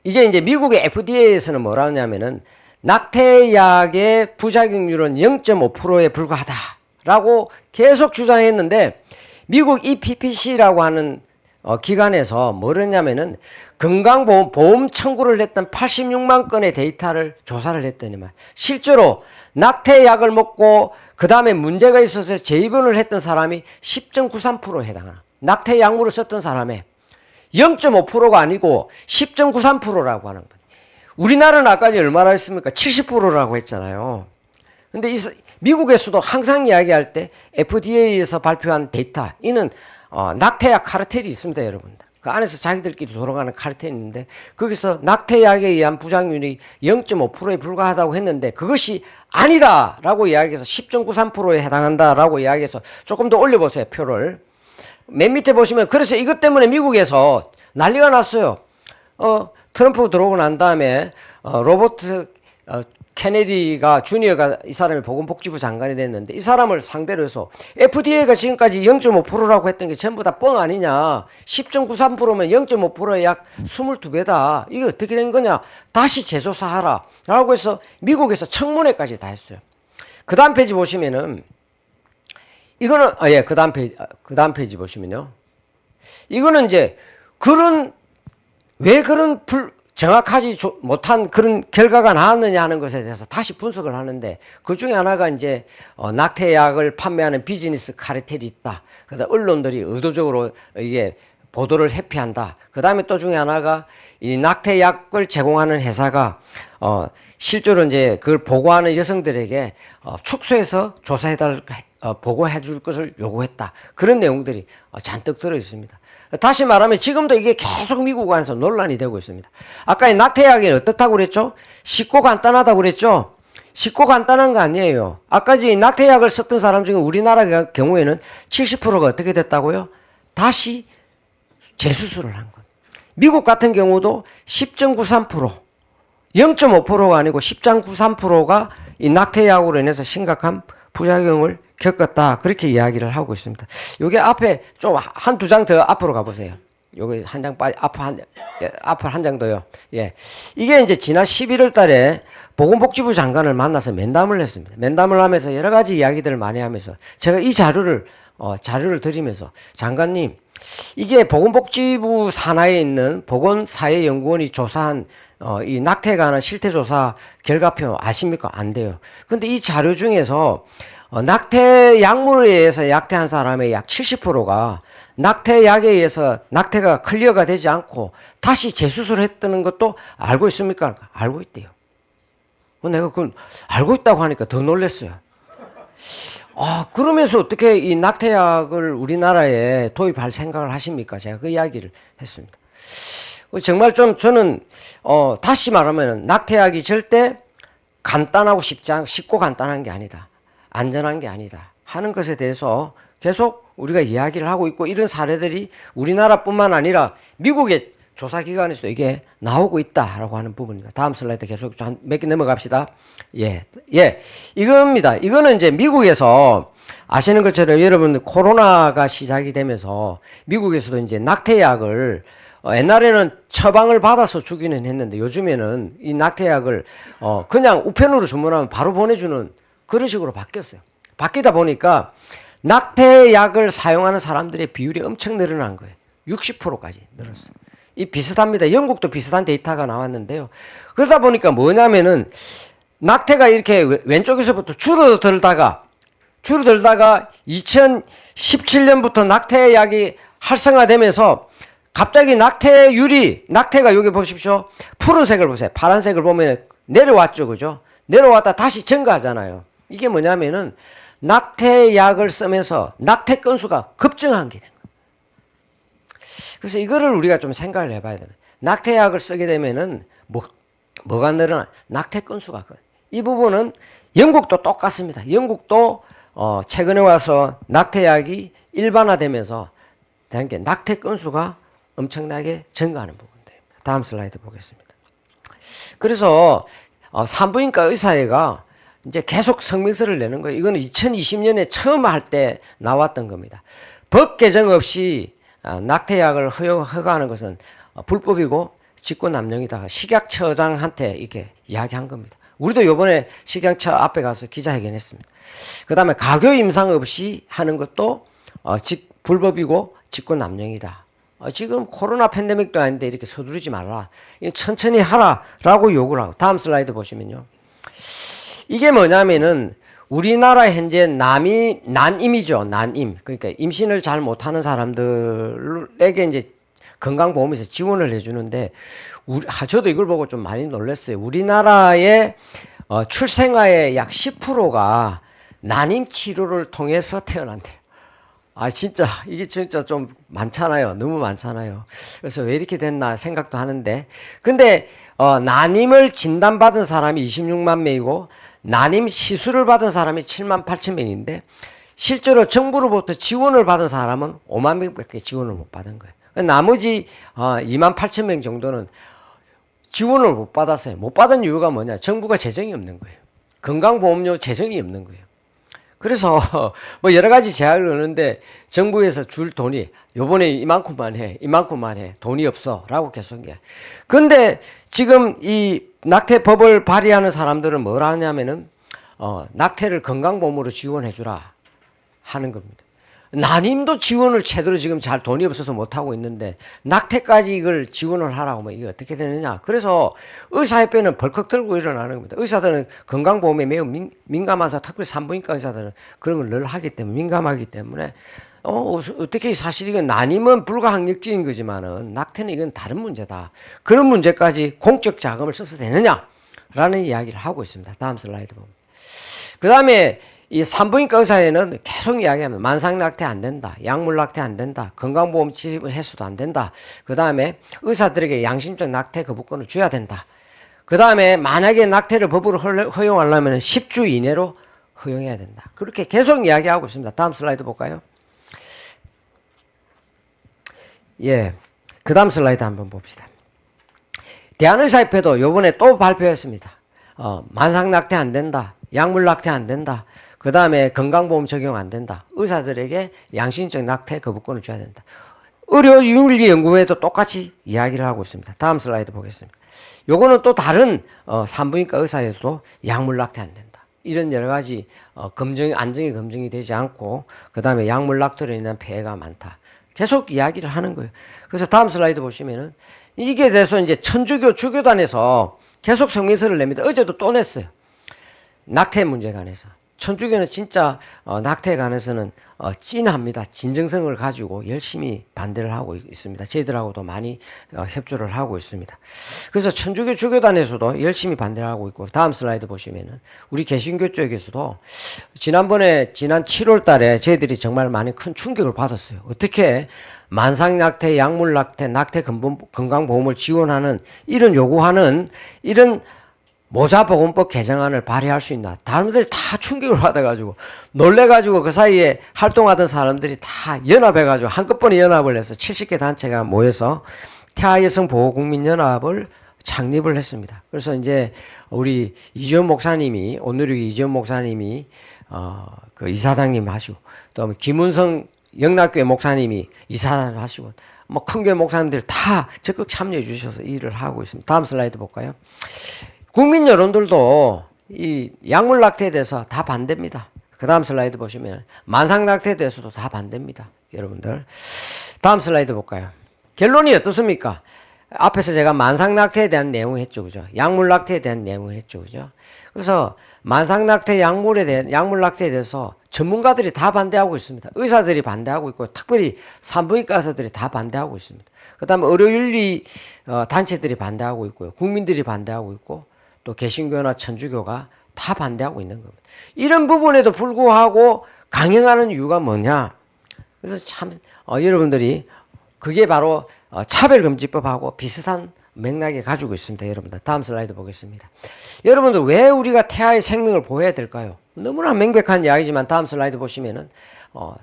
이게 이제 미국의 FDA에서는 뭐라 하냐면은, 낙태약의 부작용률은 0.5%에 불과하다라고 계속 주장했는데, 미국 EPPC라고 하는 기관에서 뭐를 했냐면은 건강보험 청구를 했던 86만 건의 데이터를 조사를 했더니만 실제로 낙태약을 먹고 그 다음에 문제가 있어서 재입원을 했던 사람이 10.93%에 해당하는, 낙태약물을 썼던 사람의 0.5%가 아니고 10.93%라고 하는 거예요. 우리나라는 아까 얼마나 했습니까? 70%라고 했잖아요. 근데 미국에서도 항상 이야기할 때 FDA에서 발표한 데이터, 이는 낙태약 카르텔이 있습니다, 여러분. 그 안에서 자기들끼리 돌아가는 카르텔이 있는데 거기서 낙태약에 의한 부작용률이 0.5%에 불과하다고 했는데 그것이 아니다라고 이야기해서 10.93%에 해당한다라고 이야기해서 조금 더 올려보세요, 표를. 맨 밑에 보시면 그래서 이것 때문에 미국에서 난리가 났어요. 트럼프 들어오고 난 다음에 로버트 케네디가 주니어가 이 사람이 보건복지부 장관이 됐는데 이 사람을 상대로 해서 FDA가 지금까지 0.5%라고 했던 게 전부 다 뻥 아니냐. 10.93%면 0.5%의 약 22배다. 이게 어떻게 된 거냐. 다시 재조사하라. 라고 해서 미국에서 청문회까지 다 했어요. 그 다음 페이지 보시면은 이거는 그 다음 페이지 보시면요. 이거는 이제 왜 그런 정확하지 못한 그런 결과가 나왔느냐 하는 것에 대해서 다시 분석을 하는데 그 중에 하나가 이제 낙태약을 판매하는 비즈니스 카르텔이 있다. 그다음 언론들이 의도적으로 이게 보도를 회피한다. 그다음에 또 중에 하나가 이 낙태약을 제공하는 회사가 실제로 이제 그걸 보고하는 여성들에게 축소해서 보고해 줄 것을 요구했다. 그런 내용들이 잔뜩 들어 있습니다. 다시 말하면 지금도 이게 계속 미국 안에서 논란이 되고 있습니다. 아까 이 낙태약이 어떻다고 그랬죠? 쉽고 간단하다고 그랬죠? 쉽고 간단한 거 아니에요. 아까 이 낙태약을 썼던 사람 중에 우리나라 경우에는 70%가 어떻게 됐다고요? 다시 재수술을 한 것. 미국 같은 경우도 10.93%, 0.5%가 아니고 10.93%가 이 낙태약으로 인해서 심각한 부작용을 겪었다. 그렇게 이야기를 하고 있습니다. 요게 앞에 좀 한두 장 더 앞으로 가보세요. 요게 한 장 앞으로 한 장 더요. 예. 이게 이제 지난 11월 달에 보건복지부 장관을 만나서 면담을 했습니다. 면담을 하면서 여러 가지 이야기들을 많이 하면서 제가 이 자료를 드리면서 장관님, 이게 보건복지부 산하에 있는 보건사회연구원이 조사한 이 낙태에 관한 실태조사 결과표 아십니까? 안 돼요. 근데 이 자료 중에서 낙태 약물에 의해서 낙태한 사람의 약 70%가 낙태약에 의해서 낙태가 클리어가 되지 않고 다시 재수술을 했다는 것도 알고 있습니까? 알고 있대요. 내가 그건 알고 있다고 하니까 더 놀랐어요. 그러면서 어떻게 이 낙태약을 우리나라에 도입할 생각을 하십니까? 제가 그 이야기를 했습니다. 정말 저는 다시 말하면 낙태약이 절대 간단하고 쉽고 간단한 게 아니다. 안전한 게 아니다 하는 것에 대해서 계속 우리가 이야기를 하고 있고, 이런 사례들이 우리나라뿐만 아니라 미국의 조사기관에서도 이게 나오고 있다라고 하는 부분입니다. 다음 슬라이드 계속 몇 개 넘어갑시다. 이겁니다. 이거는 이제 미국에서 아시는 것처럼 여러분 코로나가 시작이 되면서 미국에서도 이제 낙태약을 옛날에는 처방을 받아서 주기는 했는데 요즘에는 이 낙태약을 그냥 우편으로 주문하면 바로 보내주는 그런 식으로 바뀌었어요. 바뀌다 보니까 낙태약을 사용하는 사람들의 비율이 엄청 늘어난 거예요. 60%까지 늘었어요. 이 비슷합니다. 영국도 비슷한 데이터가 나왔는데요. 그러다 보니까 뭐냐면은 낙태가 이렇게 왼쪽에서부터 줄어들다가 2017년부터 낙태약이 활성화되면서 갑자기 낙태가 여기 보십시오. 푸른색을 보세요. 파란색을 보면 내려왔죠. 그죠? 내려왔다 다시 증가하잖아요. 이게 뭐냐면은 낙태약을 쓰면서 낙태 건수가 급증한 게 된 거예요. 그래서 이거를 우리가 좀 생각을 해봐야 됩니다. 낙태약을 쓰게 되면은 뭐가 늘어나? 낙태 건수가. 이 부분은 영국도 똑같습니다. 영국도 최근에 와서 낙태약이 일반화되면서 낙태 건수가 엄청나게 증가하는 부분입니다. 다음 슬라이드 보겠습니다. 그래서 산부인과 의사회가 이제 계속 성명서를 내는 거예요. 이거는 2020년에 처음 할 때 나왔던 겁니다. 법 개정 없이 낙태약을 허가하는 것은 불법이고 직권남용이다. 식약처장한테 이렇게 이야기한 겁니다. 우리도 이번에 식약처 앞에 가서 기자회견했습니다. 그 다음에 가교 임상 없이 하는 것도 불법이고 직권남용이다. 지금 코로나 팬데믹도 아닌데 이렇게 서두르지 말라. 천천히 하라라고 요구를 하고. 다음 슬라이드 보시면요. 이게 뭐냐면은 우리나라 현재 난임이죠. 난임. 그러니까 임신을 잘 못하는 사람들에게 이제 건강보험에서 지원을 해주는데, 저도 이걸 보고 좀 많이 놀랐어요. 우리나라의 출생아의 약 10%가 난임 치료를 통해서 태어난대요. 진짜 이게 진짜 좀 많잖아요. 너무 많잖아요. 그래서 왜 이렇게 됐나 생각도 하는데, 근데 난임을 진단받은 사람이 26만 명이고 난임 시술을 받은 사람이 7만 8천 명인데 실제로 정부로부터 지원을 받은 사람은 5만 명밖에 지원을 못 받은 거예요. 나머지 2만 8천 명 정도는 지원을 못 받았어요. 못 받은 이유가 뭐냐? 정부가 재정이 없는 거예요. 건강보험료 재정이 없는 거예요. 그래서 뭐 여러 가지 제약을 넣는데 정부에서 줄 돈이 요번에 이만큼만 해 돈이 없어라고 계속 해. 근데 지금 이 낙태법을 발의하는 사람들은 뭘 하냐면은 낙태를 건강보험으로 지원해 주라 하는 겁니다. 난임도 지원을 제대로 지금 잘 돈이 없어서 못하고 있는데 낙태까지 이걸 지원을 하라고 하면 이게 어떻게 되느냐. 그래서 의사협회는 벌컥 들고 일어나는 겁니다. 의사들은 건강보험에 매우 민감해서 특별히 산부인과 의사들은 그런 걸 늘 하기 때문에 민감하기 때문에 어떻게 사실 이건 난임은 불가항력적인 거지만은 낙태는 이건 다른 문제다. 그런 문제까지 공적 자금을 써서 되느냐라는 이야기를 하고 있습니다. 다음 슬라이드 보면. 그 다음에 이 산부인과 의사회는 계속 이야기하면 만상낙태 안 된다. 약물낙태 안 된다. 건강보험 지급 해소도 안 된다. 그 다음에 의사들에게 양심적 낙태 거부권을 줘야 된다. 그 다음에 만약에 낙태를 법으로 허용하려면 10주 이내로 허용해야 된다. 그렇게 계속 이야기하고 있습니다. 다음 슬라이드 볼까요? 예. 그 다음 슬라이드 한번 봅시다. 대한의사협회도 요번에 또 발표했습니다. 만상낙태 안 된다. 약물낙태 안 된다. 그 다음에 건강보험 적용 안 된다. 의사들에게 양심적 낙태 거부권을 줘야 된다. 의료윤리연구회도 똑같이 이야기를 하고 있습니다. 다음 슬라이드 보겠습니다. 요거는 또 다른 산부인과 의사에서도 약물낙태 안 된다. 이런 여러 가지 안정이 검증이 되지 않고 그 다음에 약물낙태로 인한 폐해가 많다. 계속 이야기를 하는 거예요. 그래서 다음 슬라이드 보시면은 이게 돼서 이제 천주교 주교단에서 계속 성명서를 냅니다. 어제도 또 냈어요. 낙태 문제에 관해서. 천주교는 진짜 낙태에 관해서는 찐합니다. 진정성을 가지고 열심히 반대를 하고 있습니다. 저희들하고도 많이 협조를 하고 있습니다. 그래서 천주교 주교단에서도 열심히 반대를 하고 있고 다음 슬라이드 보시면은 우리 개신교 쪽에서도 지난 7월 달에 저희들이 정말 많이 큰 충격을 받았어요. 어떻게 만상낙태, 약물낙태, 낙태 건강보험을 지원하는 이런 요구하는 이런 모자보건법 개정안을 발의할 수 있나. 다른 분들이 다 충격을 받아가지고 놀래가지고 그 사이에 활동하던 사람들이 다 연합해가지고 한꺼번에 연합을 해서 70개 단체가 모여서 태아여성보호국민연합을 창립을 했습니다. 그래서 이제 우리 이지원 목사님이 오늘의 이지원 목사님이 그 이사장님 하시고 또 김은성 영락교회 목사님이 이사장을 하시고 뭐 큰 교회 목사님들 다 적극 참여해 주셔서 일을 하고 있습니다. 다음 슬라이드 볼까요? 국민 여론들도 이 약물낙태에 대해서 다 반대입니다. 그 다음 슬라이드 보시면 만상낙태에 대해서도 다 반대입니다. 여러분들 다음 슬라이드 볼까요? 결론이 어떻습니까? 앞에서 제가 만상낙태에 대한 내용을 했죠. 그죠? 약물낙태에 대한 내용을 했죠. 그죠? 그래서 만상낙태, 약물낙태에 대해서 전문가들이 다 반대하고 있습니다. 의사들이 반대하고 있고 특별히 산부인과 의사들이 다 반대하고 있습니다. 그 다음에 의료윤리 단체들이 반대하고 있고요. 국민들이 반대하고 있고 또 개신교나 천주교가 다 반대하고 있는 겁니다. 이런 부분에도 불구하고 강행하는 이유가 뭐냐? 그래서 참 여러분들이 그게 바로 차별금지법하고 비슷한 맥락에 가지고 있습니다. 여러분들 다음 슬라이드 보겠습니다. 여러분들 왜 우리가 태아의 생명을 보호해야 될까요? 너무나 명백한 이야기지만 다음 슬라이드 보시면은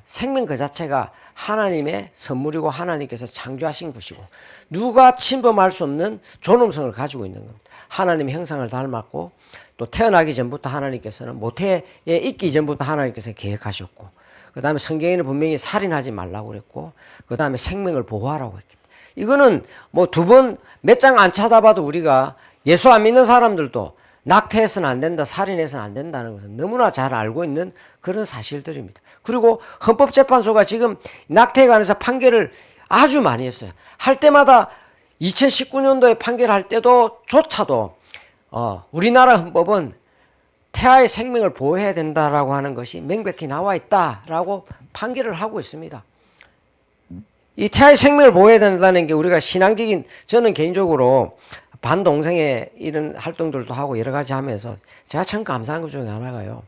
생명 그 자체가 하나님의 선물이고 하나님께서 창조하신 것이고 누가 침범할 수 없는 존엄성을 가지고 있는 겁니다. 하나님의 형상을 닮았고 또 태어나기 전부터 하나님께서는 모태에 있기 전부터 하나님께서 계획하셨고 그 다음에 성경에는 분명히 살인하지 말라고 그랬고 그 다음에 생명을 보호하라고 했기 때문에 이거는 뭐 두 번 몇 장 안 찾아봐도 우리가 예수 안 믿는 사람들도 낙태해서는 안 된다, 살인해서는 안 된다는 것은 너무나 잘 알고 있는 그런 사실들입니다. 그리고 헌법재판소가 지금 낙태에 관해서 판결을 아주 많이 했어요. 할 때마다 2019년도에 판결할 때도 조차도 우리나라 헌법은 태아의 생명을 보호해야 된다라고 하는 것이 명백히 나와 있다라고 판결을 하고 있습니다. 이 태아의 생명을 보호해야 된다는 게 우리가 신앙적인 저는 개인적으로 반동성애 이런 활동들도 하고 여러 가지 하면서 제가 참 감사한 것 중에 하나가요.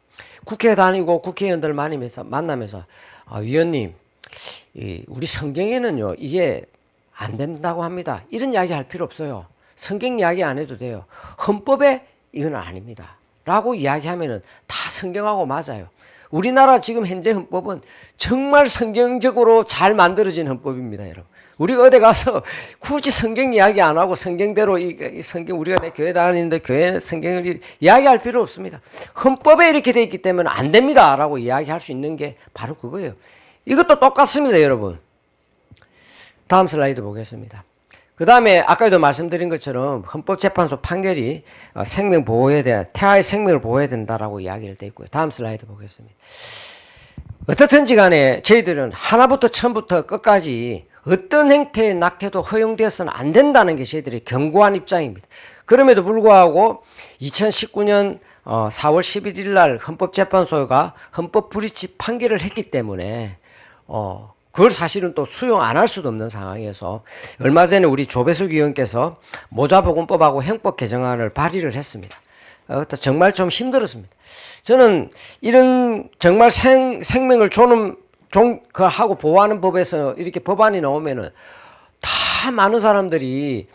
국회 다니고 국회의원들 만나면서 위원님 우리 성경에는요 이게 안 된다고 합니다. 이런 이야기 할 필요 없어요. 성경 이야기 안 해도 돼요. 헌법에 이건 아닙니다. 라고 이야기하면은 다 성경하고 맞아요. 우리나라 지금 현재 헌법은 정말 성경적으로 잘 만들어진 헌법입니다, 여러분. 우리가 어디 가서 굳이 성경 이야기 안 하고 성경대로 이 성경 우리가 내 교회 다니는데 교회 성경을 이야기할 필요 없습니다. 헌법에 이렇게 돼 있기 때문에 안 됩니다라고 이야기할 수 있는 게 바로 그거예요. 이것도 똑같습니다, 여러분. 다음 슬라이드 보겠습니다. 그 다음에 아까도 말씀드린 것처럼 헌법재판소 판결이 생명 보호에 대한 태아의 생명을 보호해야 된다라고 이야기를 돼 있고요. 다음 슬라이드 보겠습니다. 어떻든지 간에 저희들은 하나부터 처음부터 끝까지 어떤 형태의 낙태도 허용되어서는 안 된다는 게 저희들의 견고한 입장입니다. 그럼에도 불구하고 2019년 4월 11일 날 헌법재판소가 헌법 불이치 판결을 했기 때문에 그걸 사실은 또 수용 안 할 수도 없는 상황이어서 얼마 전에 우리 조배숙 의원께서 모자보건법하고 형법 개정안을 발의를 했습니다. 정말 좀 힘들었습니다. 저는 이런 정말 생명을 하고 보호하는 법에서 이렇게 법안이 나오면은 다 많은 사람들이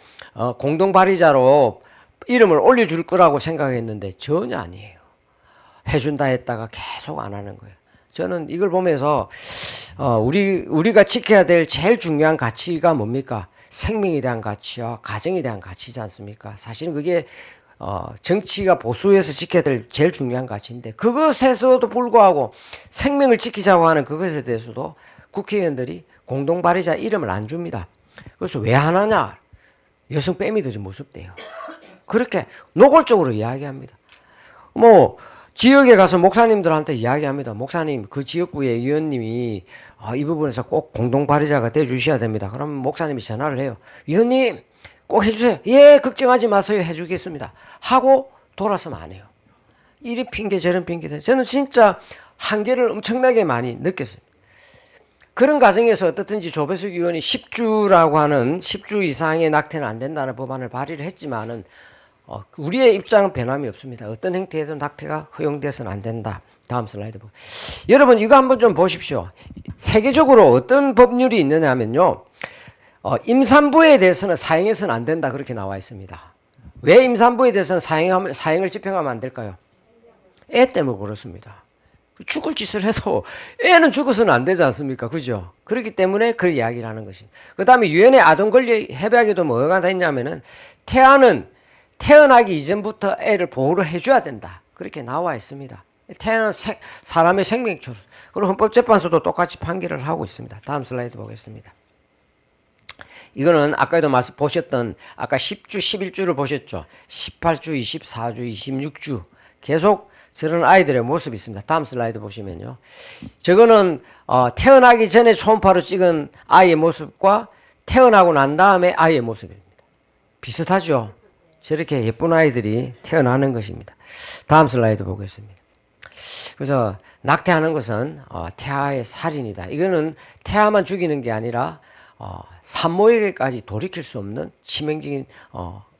공동 발의자로 이름을 올려줄 거라고 생각했는데 전혀 아니에요. 해준다 했다가 계속 안 하는 거예요. 저는 이걸 보면서 우리가 지켜야 될 제일 중요한 가치가 뭡니까? 생명에 대한 가치와 가정에 대한 가치지 않습니까? 사실은 그게 정치가 보수에서 지켜야 될 제일 중요한 가치인데 그것에서도 불구하고 생명을 지키자고 하는 그것에 대해서도 국회의원들이 공동 발의자 이름을 안 줍니다. 그래서 왜 안 하냐? 여성 빼미들이 무섭대요. 그렇게 노골적으로 이야기합니다. 지역에 가서 목사님들한테 이야기합니다. 목사님, 그 지역구의 위원님이 이 부분에서 꼭 공동 발의자가 돼 주셔야 됩니다. 그러면 목사님이 전화를 해요. 위원님, 꼭 해주세요. 예, 걱정하지 마세요. 해주겠습니다. 하고 돌아서면 안 해요. 이리 핑계 저런 핑계. 저는 진짜 한계를 엄청나게 많이 느꼈습니다. 그런 과정에서 어떻든지 조배숙 의원이 10주라고 하는 10주 이상의 낙태는 안 된다는 법안을 발의를 했지만은 우리의 입장은 변함이 없습니다. 어떤 형태에도 낙태가 허용돼서는 안 된다. 다음 슬라이드 보세요. 여러분 이거 한번 좀 보십시오. 세계적으로 어떤 법률이 있느냐면요. 임산부에 대해서는 사형해서는 안 된다 그렇게 나와 있습니다. 왜 임산부에 대해서는 사형을 집행하면 안 될까요? 애 때문에 그렇습니다. 죽을 짓을 해도 애는 죽어서는 안 되지 않습니까? 그죠? 그렇기 때문에 그 이야기를 하는 것입니다. 그 다음에 유엔의 아동권리 협약에도 뭐가 다 있냐면은 태어나기 이전부터 애를 보호를 해줘야 된다. 그렇게 나와 있습니다. 태어난 사람의 생명처럼. 그리고 헌법재판소도 똑같이 판결을 하고 있습니다. 다음 슬라이드 보겠습니다. 이거는 아까도 보셨던 아까 10주, 11주를 보셨죠. 18주, 24주, 26주 계속 저런 아이들의 모습이 있습니다. 다음 슬라이드 보시면요. 저거는 태어나기 전에 초음파로 찍은 아이의 모습과 태어나고 난 다음에 아이의 모습입니다. 비슷하죠. 저렇게 예쁜 아이들이 태어나는 것입니다. 다음 슬라이드 보겠습니다. 그래서 낙태하는 것은 태아의 살인이다. 이거는 태아만 죽이는 게 아니라 산모에게까지 돌이킬 수 없는 치명적인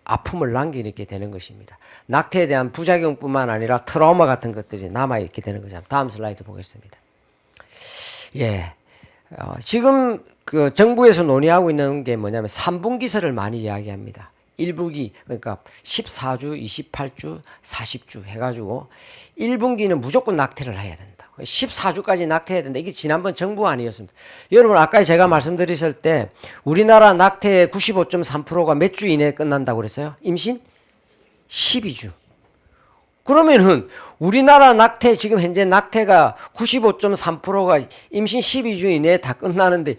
아픔을 남기게 되는 것입니다. 낙태에 대한 부작용뿐만 아니라 트라우마 같은 것들이 남아있게 되는 거죠. 다음 슬라이드 보겠습니다. 예. 지금 그 정부에서 논의하고 있는 게 뭐냐면 3분기설을 많이 이야기합니다. 1분기, 그러니까 14주, 28주, 40주 해가지고 1분기는 무조건 낙태를 해야 된다. 14주까지 낙태해야 된다. 이게 지난번 정부 아니었습니다. 여러분 아까 제가 말씀드렸을 때 우리나라 낙태의 95.3%가 몇 주 이내에 끝난다고 그랬어요? 임신? 12주. 그러면은 우리나라 낙태 지금 현재 낙태가 95.3%가 임신 12주 이내에 다 끝나는데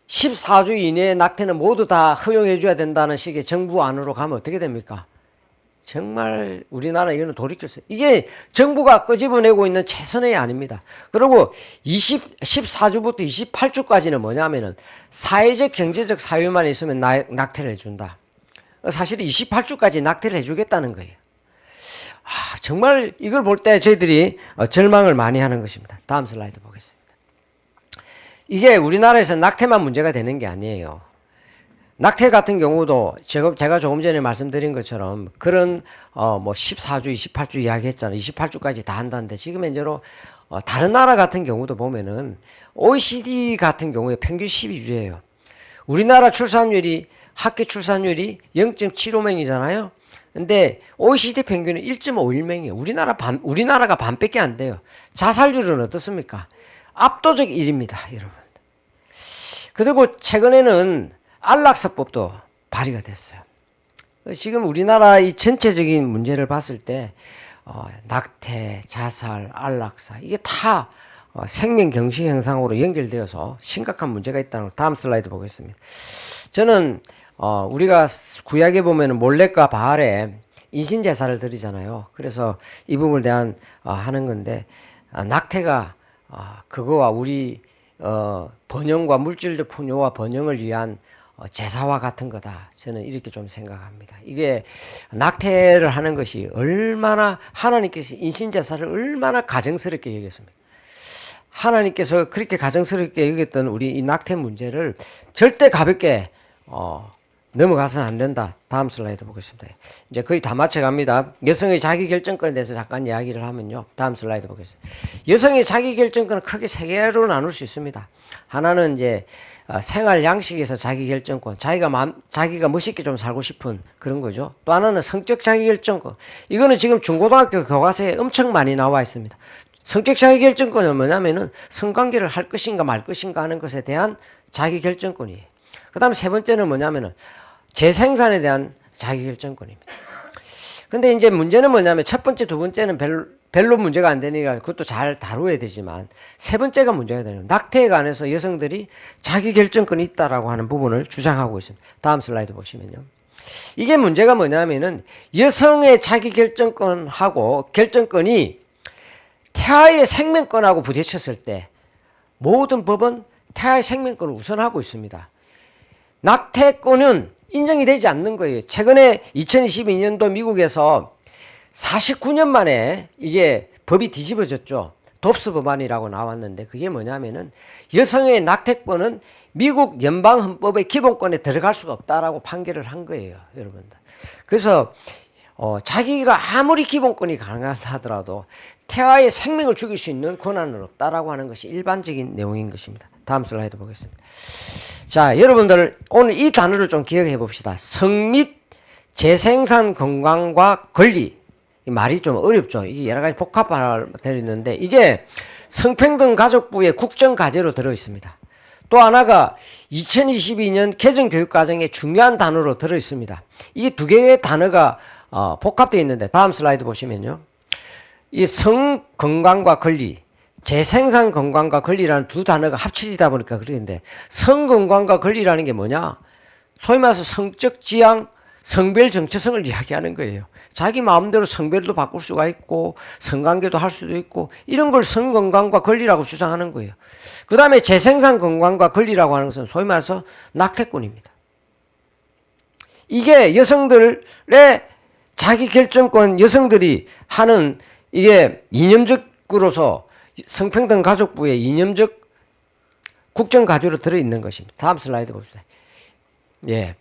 14주 이내에 낙태는 모두 다 허용해 줘야 된다는 식의 정부 안으로 가면 어떻게 됩니까? 정말 우리나라 이거는 돌이킬 수 이게 정부가 끄집어내고 있는 최선의 아닙니다. 그리고 14주부터 28주까지는 뭐냐면은 사회적 경제적 사유만 있으면 낙태를 해준다. 사실 28주까지 낙태를 해주겠다는 거예요. 정말 이걸 볼 때 저희들이 절망을 많이 하는 것입니다. 다음 슬라이드 보겠습니다. 이게 우리나라에서 낙태만 문제가 되는 게 아니에요. 낙태 같은 경우도 제가 조금 전에 말씀드린 것처럼 그런 14주, 28주 이야기했잖아요. 28주까지 다 한다는데 지금 현재로 다른 나라 같은 경우도 보면은 OECD 같은 경우에 평균 12주예요. 우리나라 학교 출산율이 0.75명이잖아요. 근데 OECD 평균은 1.51명이에요. 우리나라가 반밖에 안 돼요. 자살률은 어떻습니까? 압도적 1위입니다, 여러분. 그리고 최근에는 안락사법도 발의가 됐어요. 지금 우리나라 이 전체적인 문제를 봤을 때 낙태, 자살, 안락사 이게 다 생명 경시 현상으로 연결되어서 심각한 문제가 있다는 걸 다음 슬라이드 보겠습니다. 저는 우리가 구약에 보면은 몰렉과 바알에 인신 제사를 드리잖아요. 그래서 이 부분에 대한 하는 건데 낙태가 그거와 우리 번영과 물질적 풍요와 번영을 위한 제사와 같은 거다. 저는 이렇게 좀 생각합니다. 이게 낙태를 하는 것이 얼마나 하나님께서 인신제사를 얼마나 가정스럽게 여겼습니까? 하나님께서 그렇게 가정스럽게 여겼던 우리 이 낙태 문제를 절대 가볍게 넘어가서는 안 된다. 다음 슬라이드 보겠습니다. 이제 거의 다 맞춰갑니다. 여성의 자기결정권에 대해서 잠깐 이야기를 하면요. 다음 슬라이드 보겠습니다. 여성의 자기결정권은 크게 세 개로 나눌 수 있습니다. 하나는 이제 생활 양식에서 자기결정권, 자기가 멋있게 좀 살고 싶은 그런 거죠. 또 하나는 성적 자기결정권. 이거는 지금 중고등학교 교과서에 엄청 많이 나와 있습니다. 성적 자기결정권은 뭐냐면은 성관계를 할 것인가 말 것인가 하는 것에 대한 자기결정권이에요. 그 다음 세 번째는 뭐냐면은 재생산에 대한 자기결정권입니다. 근데 이제 문제는 뭐냐면 첫 번째, 두 번째는 별로 문제가 안 되니까 그것도 잘 다루어야 되지만 세 번째가 문제가 되는 낙태에 관해서 여성들이 자기결정권이 있다라고 하는 부분을 주장하고 있습니다. 다음 슬라이드 보시면요. 이게 문제가 뭐냐면은 여성의 자기결정권하고 결정권이 태아의 생명권하고 부딪혔을 때 모든 법은 태아의 생명권을 우선하고 있습니다. 낙태권은 인정이 되지 않는 거예요. 최근에 2022년도 미국에서 49년 만에 이게 법이 뒤집어졌죠. 돕스 법안이라고 나왔는데 그게 뭐냐면은 여성의 낙태권은 미국 연방헌법의 기본권에 들어갈 수가 없다라고 판결을 한 거예요, 여러분들. 그래서 자기가 아무리 기본권이 가능하더라도 태아의 생명을 죽일 수 있는 권한은 없다라고 하는 것이 일반적인 내용인 것입니다. 다음 슬라이드 보겠습니다. 자, 여러분들 오늘 이 단어를 좀 기억해 봅시다. 성 및 재생산 건강과 권리. 이 말이 좀 어렵죠. 이게 여러 가지 복합화되어 있는데 이게 성평등 가족부의 국정과제로 들어 있습니다. 또 하나가 2022년 개정교육과정의 중요한 단어로 들어 있습니다. 이 두 개의 단어가 복합되어 있는데 다음 슬라이드 보시면요. 이 성 건강과 권리, 재생산 건강과 권리라는 두 단어가 합쳐지다 보니까 그러는데 성 건강과 권리라는 게 뭐냐? 소위 말해서 성적 지향, 성별 정체성을 이야기하는 거예요. 자기 마음대로 성별도 바꿀 수가 있고 성관계도 할 수도 있고 이런 걸 성건강과 권리라고 주장하는 거예요. 그 다음에 재생산 건강과 권리라고 하는 것은 소위 말해서 낙태권입니다. 이게 여성들의 자기결정권, 여성들이 하는 이게 이념적으로서 성평등 가족부의 이념적 국정과제로 들어있는 것입니다. 다음 슬라이드 봅시다. 예.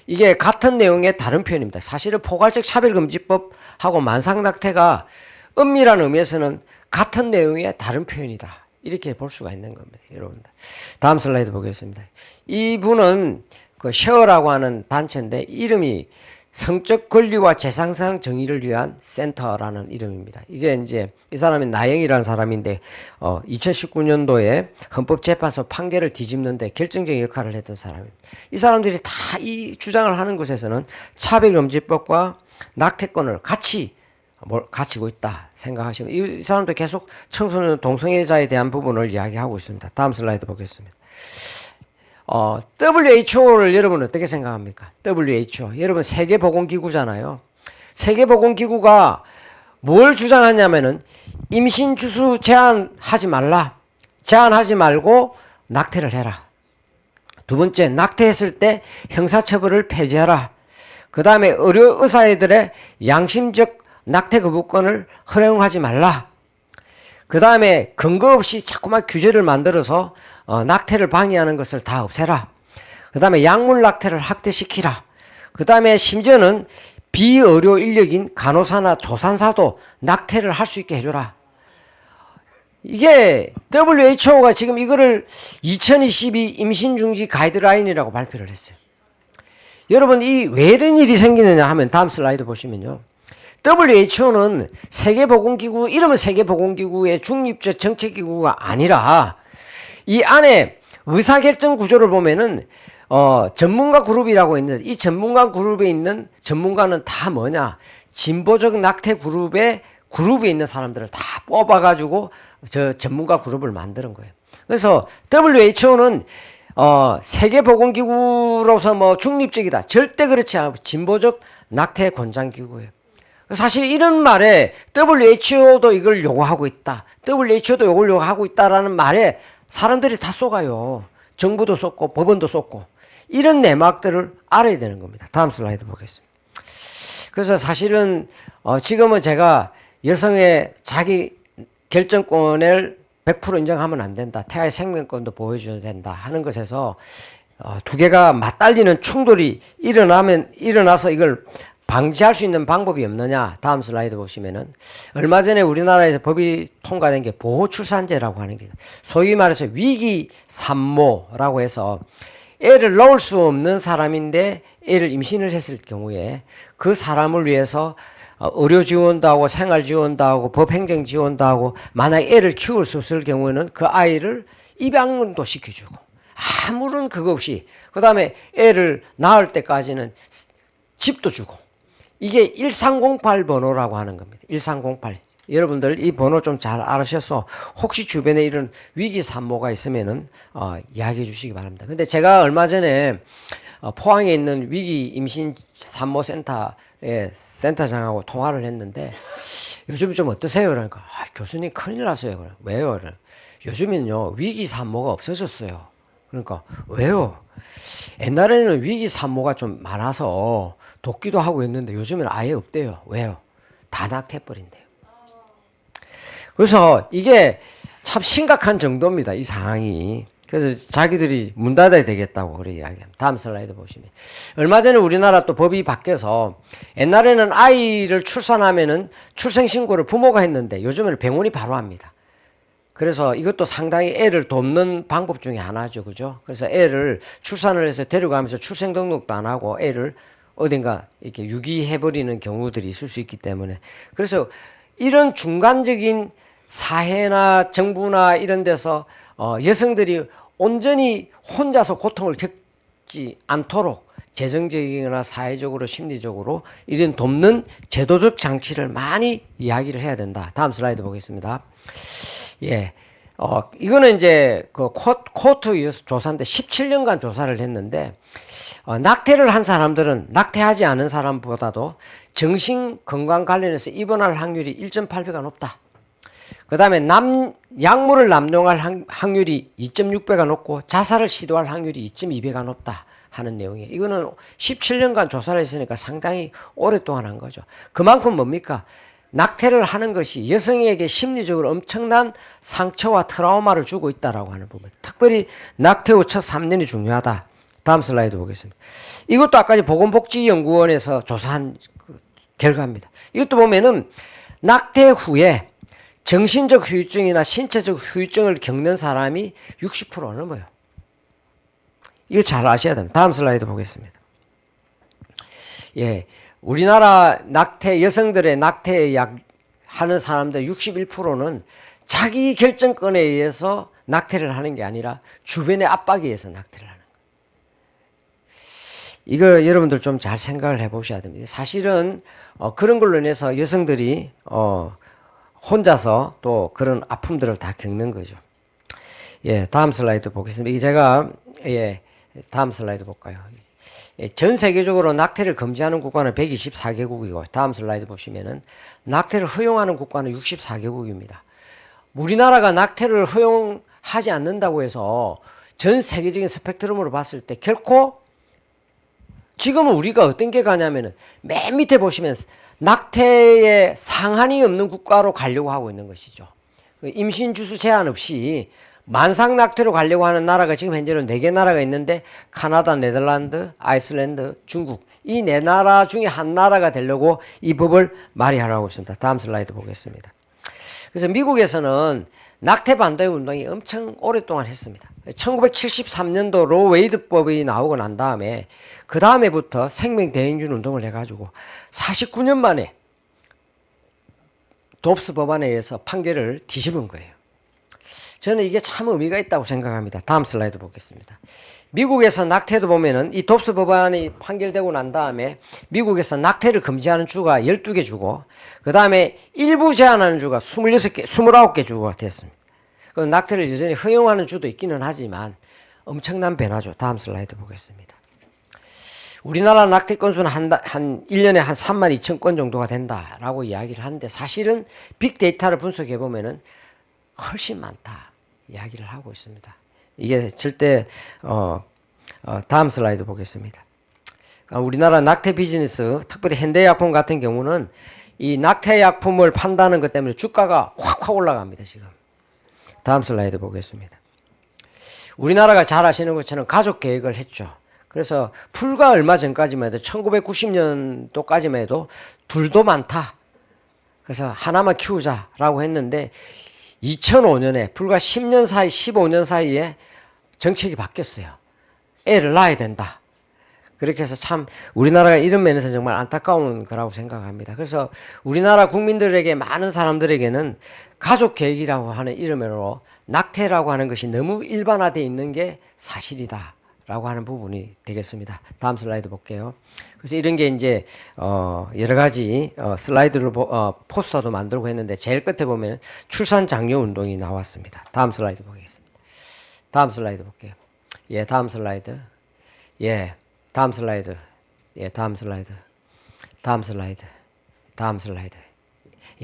이게 같은 내용의 다른 표현입니다. 사실은 포괄적 차별금지법하고 만상낙태가 엄밀한 의미에서는 같은 내용의 다른 표현이다. 이렇게 볼 수가 있는 겁니다. 여러분들. 다음 슬라이드 보겠습니다. 이분은 그 쉐어라고 하는 단체인데 이름이 성적 권리와 재생산 정의를 위한 센터라는 이름입니다. 이게 이제 이 사람이 나영이라는 사람인데 2019년도에 헌법재판소 판결을 뒤집는데 결정적인 역할을 했던 사람입니다. 이 사람들이 다 이 주장을 하는 곳에서는 차별금지법과 낙태권을 같이 가지고 있다 생각하시면 이 사람도 계속 청소년 동성애자에 대한 부분을 이야기하고 있습니다. 다음 슬라이드 보겠습니다. WHO를 여러분 어떻게 생각합니까? WHO. 여러분 세계보건기구잖아요. 세계보건기구가 뭘 주장하냐면은 임신 주수 제한하지 말라. 제한하지 말고 낙태를 해라. 두 번째, 낙태했을 때 형사처벌을 폐지하라. 그 다음에 의사애들의 양심적 낙태 거부권을 허용하지 말라. 그 다음에 근거 없이 자꾸만 규제를 만들어서 낙태를 방해하는 것을 다 없애라. 그 다음에 약물 낙태를 확대시키라. 그 다음에 심지어는 비의료 인력인 간호사나 조산사도 낙태를 할 수 있게 해줘라. 이게 WHO가 지금 이거를 2022 임신중지 가이드라인이라고 발표를 했어요. 여러분 왜 이런 일이 생기느냐 하면 다음 슬라이드 보시면요. WHO는 세계보건기구, 이름은 세계보건기구의 중립적 정책기구가 아니라 이 안에 의사결정 구조를 보면은 전문가 그룹이라고 있는데 이 전문가 그룹에 있는 전문가는 다 뭐냐? 진보적 낙태 그룹에 있는 사람들을 다 뽑아가지고 저 전문가 그룹을 만드는 거예요. 그래서 WHO는 세계보건기구로서 뭐 중립적이다. 절대 그렇지 않고 진보적 낙태 권장기구예요. 사실 이런 말에 WHO도 이걸 요구하고 있다. WHO도 이걸 요구하고 있다라는 말에 사람들이 다 속아요. 정부도 속고 법원도 속고. 이런 내막들을 알아야 되는 겁니다. 다음 슬라이드 보겠습니다. 그래서 사실은 지금은 제가 여성의 자기 결정권을 100% 인정하면 안 된다. 태아의 생명권도 보호해줘야 된다 하는 것에서 두 개가 맞달리는 충돌이 일어나서 이걸 방지할 수 있는 방법이 없느냐. 다음 슬라이드 보시면은 얼마 전에 우리나라에서 법이 통과된 게 보호출산제라고 하는 게 소위 말해서 위기 산모라고 해서 애를 낳을 수 없는 사람인데 애를 임신을 했을 경우에 그 사람을 위해서 의료 지원도 하고 생활 지원도 하고 법 행정 지원도 하고 만약에 애를 키울 수 없을 경우에는 그 아이를 입양도 시켜주고 아무런 그거 없이 그 다음에 애를 낳을 때까지는 집도 주고 이게 1308 번호라고 하는 겁니다. 1308. 여러분들 이 번호 좀 잘 알으셔서 혹시 주변에 이런 위기 산모가 있으면은 이야기해 주시기 바랍니다. 근데 제가 얼마 전에 포항에 있는 위기 임신 산모 센터의 센터장하고 통화를 했는데 요즘 좀 어떠세요? 그러니까 교수님 큰일 났어요. 왜요? 요즘은요 위기 산모가 없어졌어요. 그러니까 왜요? 옛날에는 위기 산모가 좀 많아서 돕기도 하고 했는데 요즘은 아예 없대요. 왜요? 다 낙태버린대요. 그래서 이게 참 심각한 정도입니다. 이 상황이. 그래서 자기들이 문 닫아야 되겠다고 그래 이야기합니다. 다음 슬라이드 보시면. 얼마 전에 우리나라 또 법이 바뀌어서 옛날에는 아이를 출산하면은 출생신고를 부모가 했는데 요즘에는 병원이 바로 합니다. 그래서 이것도 상당히 애를 돕는 방법 중에 하나죠. 그죠? 그래서 애를 출산을 해서 데려가면서 출생 등록도 안 하고 애를 어딘가 이렇게 유기해버리는 경우들이 있을 수 있기 때문에. 그래서 이런 중간적인 사회나 정부나 이런 데서 여성들이 온전히 혼자서 고통을 겪지 않도록 재정적이거나 사회적으로 심리적으로 이런 돕는 제도적 장치를 많이 이야기를 해야 된다. 다음 슬라이드 보겠습니다. 예. 이거는 이제 그 코트 조사인데 17년간 조사를 했는데 낙태를 한 사람들은 낙태하지 않은 사람보다도 정신 건강 관련해서 입원할 확률이 1.8배가 높다. 그 다음에 약물을 남용할 확률이 2.6배가 높고 자살을 시도할 확률이 2.2배가 높다 하는 내용이에요. 이거는 17년간 조사를 했으니까 상당히 오랫동안 한 거죠. 그만큼 뭡니까? 낙태를 하는 것이 여성에게 심리적으로 엄청난 상처와 트라우마를 주고 있다라고 하는 부분. 특별히 낙태 후 첫 3년이 중요하다. 다음 슬라이드 보겠습니다. 이것도 아까 보건복지연구원에서 조사한 결과입니다. 이것도 보면은 낙태 후에 정신적 후유증이나 신체적 후유증을 겪는 사람이 60% 넘어요. 이거 잘 아셔야 됩니다. 다음 슬라이드 보겠습니다. 예. 우리나라 여성들의 낙태 하는 사람들 61%는 자기 결정권에 의해서 낙태를 하는 게 아니라 주변의 압박에 의해서 낙태를 하는 거예요. 이거 여러분들 좀 잘 생각을 해 보셔야 됩니다. 사실은 그런 걸로 인해서 여성들이 혼자서 또 그런 아픔들을 다 겪는 거죠. 예, 다음 슬라이드 보겠습니다. 이게 제가 다음 슬라이드 볼까요? 전 세계적으로 낙태를 금지하는 국가는 124개국이고 다음 슬라이드 보시면은 낙태를 허용하는 국가는 64개국입니다. 우리나라가 낙태를 허용하지 않는다고 해서 전 세계적인 스펙트럼으로 봤을 때 결코 지금은 우리가 어떤 게 가냐면은 맨 밑에 보시면 낙태에 상한이 없는 국가로 가려고 하고 있는 것이죠. 임신 주수 제한 없이 만상 낙태로 가려고 하는 나라가 지금 현재는 4개 나라가 있는데 카나다, 네덜란드, 아이슬란드, 중국 이 4나라 중에 한 나라가 되려고 이 법을 발의하려고 있습니다. 다음 슬라이드 보겠습니다. 그래서 미국에서는 낙태 반대 운동이 엄청 오랫동안 했습니다. 1973년도 로 웨이드법이 나오고 난 다음에 그 다음에부터 생명대행균 운동을 해가지고 49년 만에 돕스 법안에 의해서 판결을 뒤집은 거예요. 저는 이게 참 의미가 있다고 생각합니다. 다음 슬라이드 보겠습니다. 미국에서 낙태도 보면은 이 돕스 법안이 판결되고 난 다음에 미국에서 낙태를 금지하는 주가 12개 주고 그 다음에 일부 제한하는 주가 26개, 29개 주가 됐습니다. 그 낙태를 여전히 허용하는 주도 있기는 하지만 엄청난 변화죠. 다음 슬라이드 보겠습니다. 우리나라 낙태 건수는 한 1년에 한 3만 2천 건 정도가 된다라고 이야기를 하는데 사실은 빅데이터를 분석해 보면은 훨씬 많다 이야기를 하고 있습니다. 이게 절대 다음 슬라이드 보겠습니다. 우리나라 낙태 비즈니스, 특별히 현대약품 같은 경우는 이 낙태약품을 판다는 것 때문에 주가가 확 올라갑니다. 지금 다음 슬라이드 보겠습니다. 우리나라가 잘 아시는 것처럼 가족 계획을 했죠. 그래서 불과 얼마 전까지만 해도 1990년도까지만 해도 둘도 많다. 그래서 하나만 키우자라고 했는데 2005년에 불과 10년 사이, 15년 사이에 정책이 바뀌었어요. 애를 낳아야 된다. 그렇게 해서 참 우리나라가 이런 면에서 정말 안타까운 거라고 생각합니다. 그래서 우리나라 국민들에게 많은 사람들에게는 가족 계획이라고 하는 이름으로 낙태라고 하는 것이 너무 일반화되어 있는 게 사실이다. 라고 하는 부분이 되겠습니다. 다음 슬라이드 볼게요. 그래서 이런 게 이제 여러 가지 슬라이드를 포스터도 만들고 했는데 제일 끝에 보면 출산 장려 운동이 나왔습니다. 다음 슬라이드 보겠습니다. 다음 슬라이드 볼게요. 예, 다음 슬라이드. 예, 다음 슬라이드. 예, 다음 슬라이드. 다음 슬라이드. 다음 슬라이드.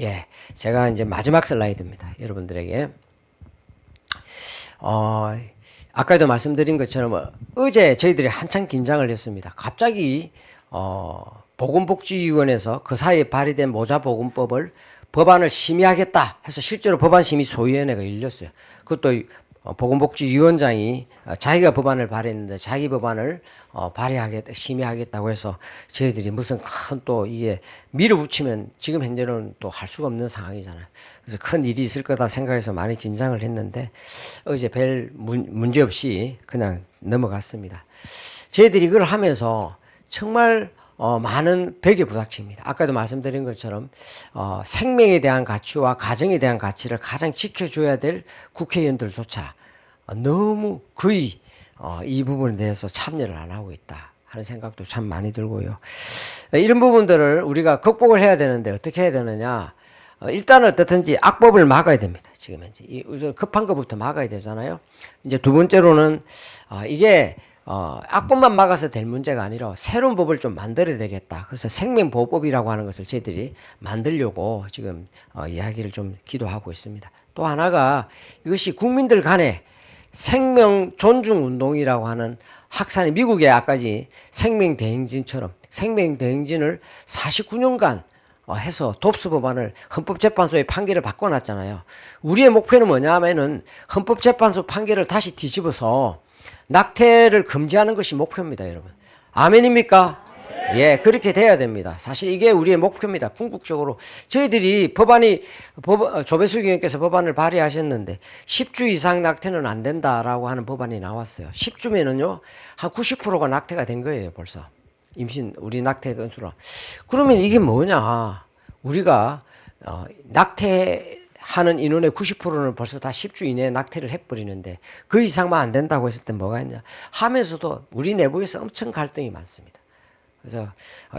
예, 제가 이제 마지막 슬라이드입니다. 여러분들에게. 아까도 말씀드린 것처럼 어제 저희들이 한참 긴장을 했습니다. 갑자기 보건복지위원회에서 그 사이에 발의된 모자보건법을 법안을 심의하겠다 해서 실제로 법안심의 소위원회가 열렸어요. 그것도 보건복지위원장이 자기가 법안을 발의했는데 자기 법안을 심의하겠다고 해서 저희들이 무슨 큰 또 이게 밀어붙이면 지금 현재는 또 할 수가 없는 상황이잖아요. 그래서 큰 일이 있을 거다 생각해서 많이 긴장을 했는데 어제 별 문제 없이 그냥 넘어갔습니다. 저희들이 이걸 하면서 정말 많은 벽에 부닥칩니다. 아까도 말씀드린 것처럼 생명에 대한 가치와 가정에 대한 가치를 가장 지켜줘야 될 국회의원들조차 너무 거의 이 부분에 대해서 참여를 안 하고 있다 하는 생각도 참 많이 들고요. 이런 부분들을 우리가 극복을 해야 되는데 어떻게 해야 되느냐. 일단은 어떻든지 악법을 막아야 됩니다. 지금 현재 급한 것부터 막아야 되잖아요. 이제 두 번째로는 이게 악법만 막아서 될 문제가 아니라 새로운 법을 좀 만들어야 되겠다. 그래서 생명보호법이라고 하는 것을 저희들이 만들려고 지금 이야기를 좀 기도하고 있습니다. 또 하나가 이것이 국민들 간에 생명 존중 운동이라고 하는 확산이 미국의 아까지 생명대행진처럼 생명대행진을 49년간 해서 돕스 법안을 헌법재판소에 판결을 바꿔놨잖아요. 우리의 목표는 뭐냐 하면은 헌법재판소 판결을 다시 뒤집어서 낙태를 금지하는 것이 목표입니다, 여러분. 아멘입니까? 예, 그렇게 돼야 됩니다. 사실 이게 우리의 목표입니다. 궁극적으로 저희들이 조배수 의원께서 법안을 발의하셨는데 10주 이상 낙태는 안 된다라고 하는 법안이 나왔어요. 10주면은요 한 90%가 낙태가 된 거예요, 벌써. 우리 낙태 건수로. 그러면 이게 뭐냐? 우리가 낙태하는 인원의 90%는 벌써 다 10주 이내에 낙태를 해버리는데 그 이상만 안 된다고 했을 때 뭐가 있냐? 하면서도 우리 내부에서 엄청 갈등이 많습니다. 그래서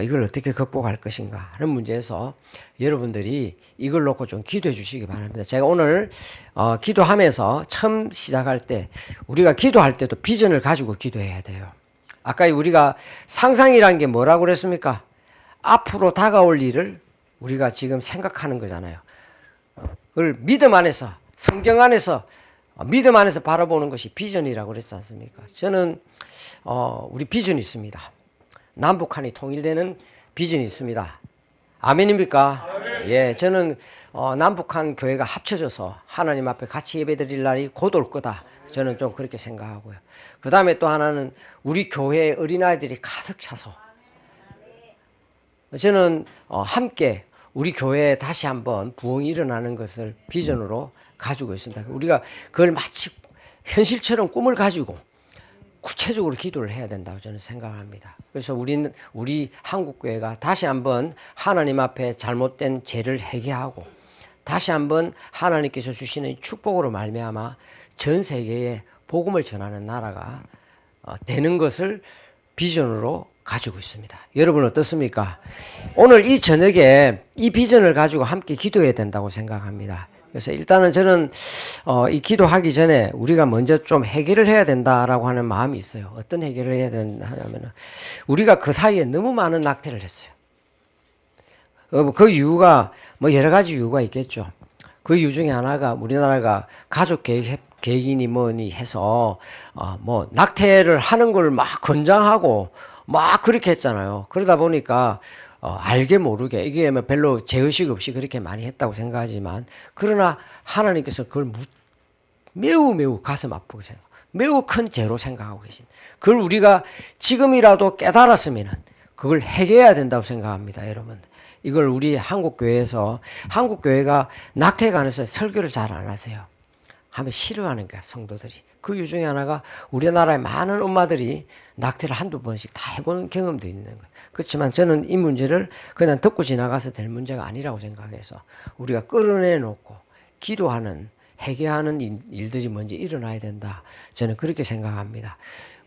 이걸 어떻게 극복할 것인가 하는 문제에서 여러분들이 이걸 놓고 좀 기도해 주시기 바랍니다. 제가 오늘 기도하면서 처음 시작할 때 우리가 기도할 때도 비전을 가지고 기도해야 돼요. 아까 우리가 상상이라는 게 뭐라고 그랬습니까? 앞으로 다가올 일을 우리가 지금 생각하는 거잖아요. 그걸 믿음 안에서, 성경 안에서, 믿음 안에서 바라보는 것이 비전이라고 그랬지 않습니까? 저는 우리 비전이 있습니다. 남북한이 통일되는 비전이 있습니다. 아멘입니까? 아멘. 예, 저는 남북한 교회가 합쳐져서 하나님 앞에 같이 예배드릴 날이 곧 올 거다. 저는 좀 그렇게 생각하고요. 그 다음에 또 하나는 우리 교회의 어린아이들이 가득 차서 저는 함께 우리 교회에 다시 한번 부흥이 일어나는 것을 비전으로 가지고 있습니다. 우리가 그걸 마치 현실처럼 꿈을 가지고 구체적으로 기도를 해야 된다고 저는 생각합니다. 그래서 우리 한국교회가 다시 한번 하나님 앞에 잘못된 죄를 회개하고 다시 한번 하나님께서 주시는 축복으로 말미암아 전 세계에 복음을 전하는 나라가 되는 것을 비전으로 가지고 있습니다. 여러분 어떻습니까? 오늘 이 저녁에 이 비전을 가지고 함께 기도해야 된다고 생각합니다. 그래서 일단은 저는 이 기도하기 전에 우리가 먼저 좀 해결을 해야 된다라고 하는 마음이 있어요. 어떤 해결을 해야 되냐면은 우리가 그 사이에 너무 많은 낙태를 했어요. 그 이유가 뭐 여러 가지 이유가 있겠죠. 그 이유 중에 하나가 우리나라가 가족 계획이니 뭐니 해서 뭐 낙태를 하는 걸 막 권장하고 막 그렇게 했잖아요. 그러다 보니까 알게 모르게 이게 뭐 별로 죄의식 없이 그렇게 많이 했다고 생각하지만 그러나 하나님께서 그걸 매우 가슴 아프게 생각, 매우 큰 죄로 생각하고 계신. 그걸 우리가 지금이라도 깨달았으면 그걸 해결해야 된다고 생각합니다, 여러분. 이걸 우리 한국교회가 낙태에 관해서 설교를 잘 안 하세요. 하면 싫어하는 거야, 성도들이. 그 이유 중에 하나가 우리나라의 많은 엄마들이 낙태를 한두 번씩 다 해보는 경험도 있는 거예요. 그렇지만 저는 이 문제를 그냥 듣고 지나가서 될 문제가 아니라고 생각해서 우리가 끌어내놓고 기도하는, 해결하는 일들이 먼저 일어나야 된다. 저는 그렇게 생각합니다.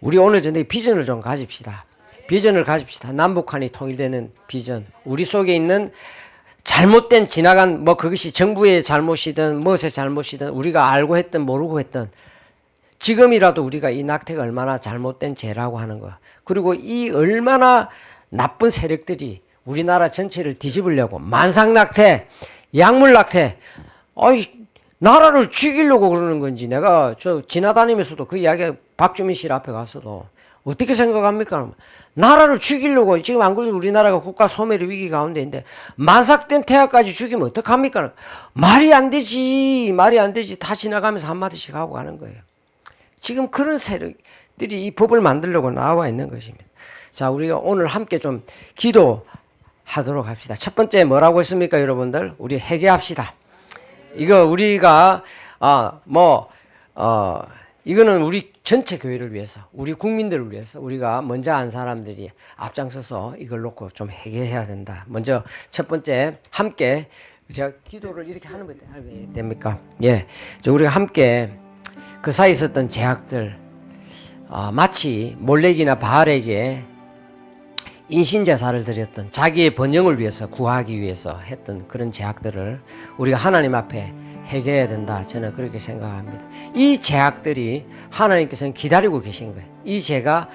우리 오늘 저녁에 비전을 좀 가집시다. 비전을 가집시다. 남북한이 통일되는 비전. 우리 속에 있는 잘못된 지나간 뭐 그것이 정부의 잘못이든 무엇의 잘못이든 우리가 알고 했든 모르고 했든 지금이라도 우리가 이 낙태가 얼마나 잘못된 죄라고 하는 거. 그리고 이 얼마나 나쁜 세력들이 우리나라 전체를 뒤집으려고 만상 낙태, 약물 낙태, 나라를 죽이려고 그러는 건지 내가 저 지나다니면서도 그 이야기 박주민 씨 앞에 가서도 어떻게 생각합니까? 나라를 죽이려고 지금 안 그래도 우리나라가 국가 소멸의 위기 가운데인데 만삭된 태아까지 죽이면 어떡합니까? 말이 안 되지. 다 지나가면서 한마디씩 하고 가는 거예요. 지금 그런 세력들이 이 법을 만들려고 나와 있는 것입니다. 자, 우리가 오늘 함께 좀 기도하도록 합시다. 첫 번째 뭐라고 했습니까, 여러분들? 우리 회개합시다. 이거 우리가 이거는 우리 전체 교회를 위해서, 우리 국민들을 위해서 우리가 먼저 안 사람들이 앞장서서 이걸 놓고 좀 해결해야 된다. 먼저 첫 번째 함께 제가 기도를 이렇게 하는 거 됩니까? 예, 우리가 함께 그 사이에 있었던 제약들, 마치 몰렉이나 바알에게 인신제사를 드렸던 자기의 번영을 위해서 구하기 위해서 했던 그런 제약들을 우리가 하나님 앞에 해결해야 된다. 저는 그렇게 생각합니다. 이 제약들이 하나님께서는 기다리고 계신 거예요. 이 죄가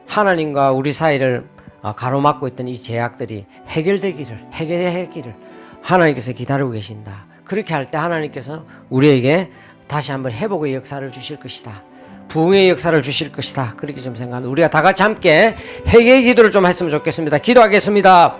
하나님과 우리 사이를 가로막고 있던 이 제약들이 해결되기를 하나님께서 기다리고 계신다. 그렇게 할 때 하나님께서 우리에게 다시 한번 회복의 역사를 주실 것이다. 부흥의 역사를 주실 것이다. 그렇게 좀 생각합니다. 우리가 다 같이 함께 회개의 기도를 좀 했으면 좋겠습니다. 기도하겠습니다.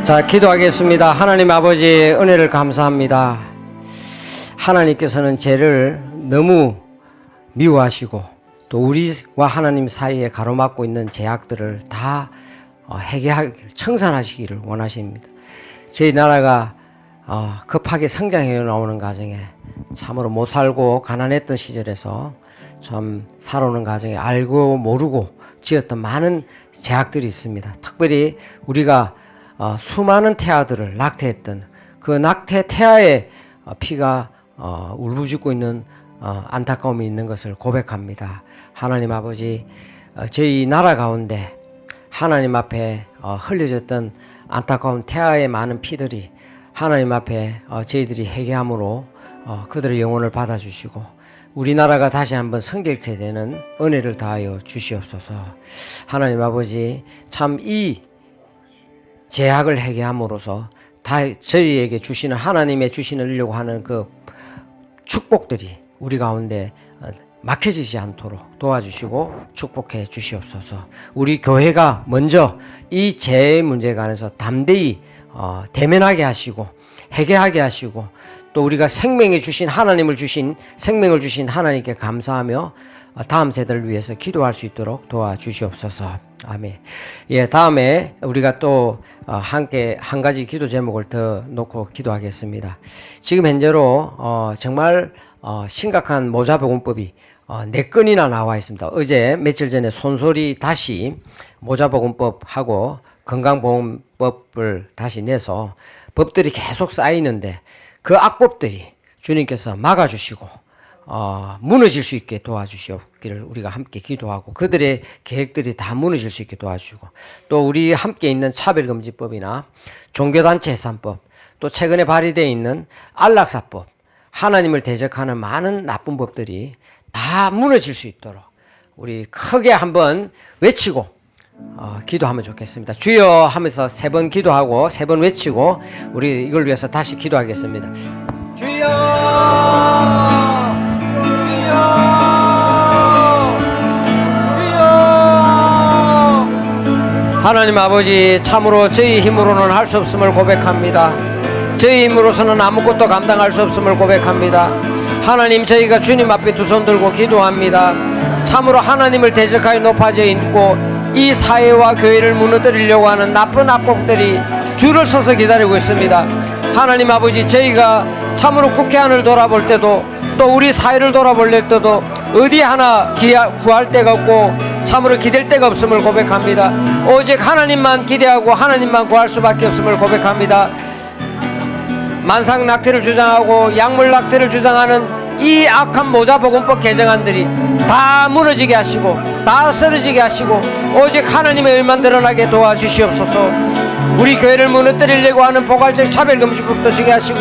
자, 기도하겠습니다. 하나님 아버지 은혜를 감사합니다. 하나님께서는 죄를 너무 미워하시고 또 우리와 하나님 사이에 가로막고 있는 제약들을 다 해결하기를, 청산하시기를 원하십니다. 저희 나라가 급하게 성장해 나오는 과정에 참으로 못 살고 가난했던 시절에서 참 살아오는 과정에 알고 모르고 지었던 많은 죄악들이 있습니다. 특별히 우리가 수많은 태아들을 낙태했던 그 낙태 태아의 피가 울부짖고 있는 안타까움이 있는 것을 고백합니다. 하나님 아버지, 저희 나라 가운데 하나님 앞에 흘려졌던 안타까운 태아의 많은 피들이 하나님 앞에 저희들이 회개함으로 그들의 영혼을 받아주시고 우리나라가 다시 한번 성결케 되는 은혜를 다하여 주시옵소서. 하나님 아버지, 참 이 죄악을 회개함으로써 저희에게 주시는 하나님의 주시려고 하는 그 축복들이 우리 가운데 막혀지지 않도록 도와주시고 축복해 주시옵소서. 우리 교회가 먼저 이 죄의 문제에 관해서 담대히 대면하게 하시고 회개하게 하시고 또 우리가 생명을 주신 생명을 주신 하나님께 감사하며 다음 세대를 위해서 기도할 수 있도록 도와주시옵소서. 아멘. 예, 다음에 우리가 또 함께 한 가지 기도 제목을 더 놓고 기도하겠습니다. 지금 현재로 정말 심각한 모자보건법이 4건이나 나와 있습니다. 어제 며칠 전에 손소리 다시 모자보건법하고 건강보험법을 다시 내서 법들이 계속 쌓이는데 그 악법들이 주님께서 막아주시고 무너질 수 있게 도와주시옵기를 우리가 함께 기도하고 그들의 계획들이 다 무너질 수 있게 도와주시고 또 우리 함께 있는 차별금지법이나 종교단체 해산법 또 최근에 발의되어 있는 안락사법 하나님을 대적하는 많은 나쁜 법들이 다 무너질 수 있도록 우리 크게 한번 외치고 기도하면 좋겠습니다. 주여 하면서 3번 기도하고 3번 외치고 우리 이걸 위해서 다시 기도하겠습니다. 주여, 주여, 주여. 하나님 아버지, 참으로 저희 힘으로는 할 수 없음을 고백합니다. 저희 힘으로서는 아무것도 감당할 수 없음을 고백합니다. 하나님, 저희가 주님 앞에 두 손 들고 기도합니다. 참으로 하나님을 대적하여 높아져 있고 이 사회와 교회를 무너뜨리려고 하는 나쁜 악법들이 줄을 서서 기다리고 있습니다. 하나님 아버지, 저희가 참으로 국회 안을 돌아볼 때도 또 우리 사회를 돌아볼 때도 어디 하나 구할 데가 없고 참으로 기댈 데가 없음을 고백합니다. 오직 하나님만 기대하고 하나님만 구할 수밖에 없음을 고백합니다. 만상 낙태를 주장하고 약물 낙태를 주장하는 이 악한 모자보건법 개정안들이 다 무너지게 하시고 다 쓰러지게 하시고 오직 하나님의 의만 드러나게 도와주시옵소서. 우리 교회를 무너뜨리려고 하는 포괄적 차별금지법도 지게 하시고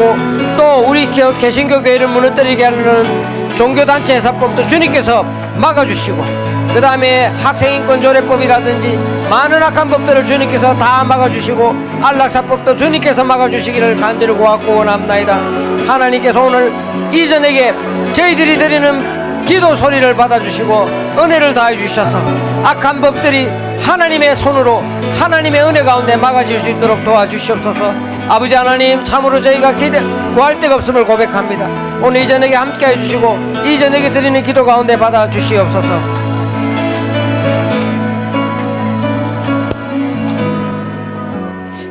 또 우리 개신교 교회를 무너뜨리게 하는 종교단체 해산법도 주님께서 막아주시고 그 다음에 학생인권조례법이라든지 많은 악한 법들을 주님께서 다 막아주시고 안락사법도 주님께서 막아주시기를 간절히 구하고 원합나이다. 하나님께서 오늘 이 저녁에 저희들이 드리는 기도 소리를 받아주시고 은혜를 다해 주셔서 악한 법들이 하나님의 손으로 하나님의 은혜 가운데 막아질 수 있도록 도와주시옵소서. 아버지 하나님, 참으로 저희가 구할 데가 없음을 고백합니다. 오늘 이 저녁에 함께 해주시고 이 저녁에 드리는 기도 가운데 받아주시옵소서.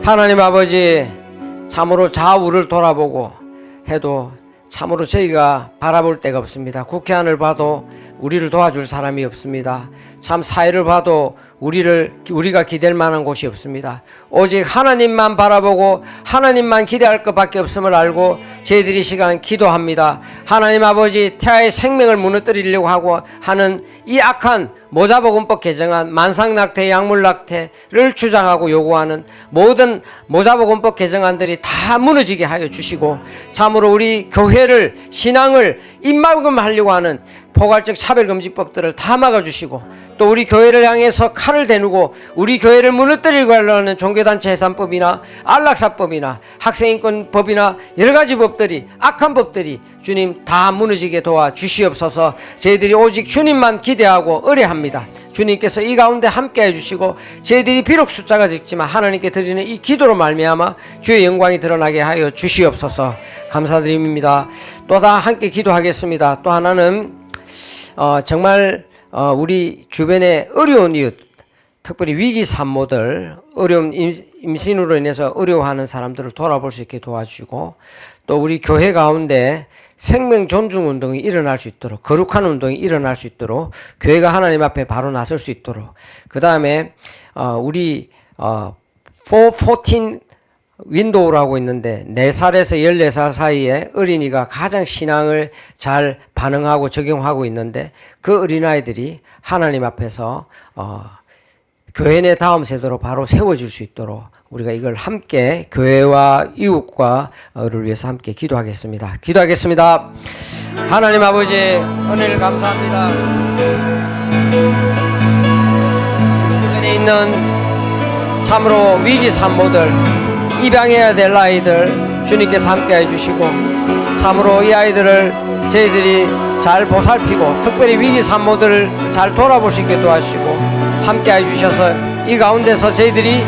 하나님 아버지, 참으로 좌우를 돌아보고 해도 참으로 저희가 바라볼 데가 없습니다. 국회 안을 봐도 우리를 도와줄 사람이 없습니다. 참 사회를 봐도 우리가 기댈 만한 곳이 없습니다. 오직 하나님만 바라보고 하나님만 기대할 것밖에 없음을 알고 저희들이 시간 기도합니다. 하나님 아버지, 태아의 생명을 무너뜨리려고 하고 하는 이 악한 모자보건법 개정안, 만상낙태, 약물낙태를 주장하고 요구하는 모든 모자보건법 개정안들이 다 무너지게 하여 주시고 참으로 우리 교회를 신앙을 입막음하려고 하는 포괄적 차별금지법들을 다 막아주시고 또 우리 교회를 향해서 칼을 대누고 우리 교회를 무너뜨리고 하려는 종교단체 해산법이나 안락사법이나 학생인권법이나 여러가지 법들이 악한 법들이 주님 다 무너지게 도와주시옵소서. 저희들이 오직 주님만 기대하고 의뢰합니다. 주님께서 이 가운데 함께 해주시고 저희들이 비록 숫자가 적지만 하나님께 드리는 이 기도로 말미암아 주의 영광이 드러나게 하여 주시옵소서. 감사드립니다. 또 다 함께 기도하겠습니다. 또 하나는 정말 우리 주변에 어려운 이웃, 특별히 위기 산모들, 어려운 임신으로 인해서 어려워하는 사람들을 돌아볼 수 있게 도와주시고 또 우리 교회 가운데 생명 존중 운동이 일어날 수 있도록, 거룩한 운동이 일어날 수 있도록, 교회가 하나님 앞에 바로 나설 수 있도록, 그 다음에 우리 414 윈도우라고 있는데 4살에서 14살 사이에 어린이가 가장 신앙을 잘 반응하고 적용하고 있는데, 그 어린아이들이 하나님 앞에서 교회 내 다음 세대로 바로 세워질 수 있도록 우리가 이걸 함께 교회와 이웃과를 위해서 함께 기도하겠습니다. 기도하겠습니다. 하나님 아버지, 은혜를 감사합니다. 주변에 있는 참으로 위기 산모들, 입양해야 될 아이들 주님께서 함께 해주시고, 참으로 이 아이들을 저희들이 잘 보살피고 특별히 위기 산모들을 잘 돌아볼 수 있게 도와주시고 함께 해주셔서 이 가운데서 저희들이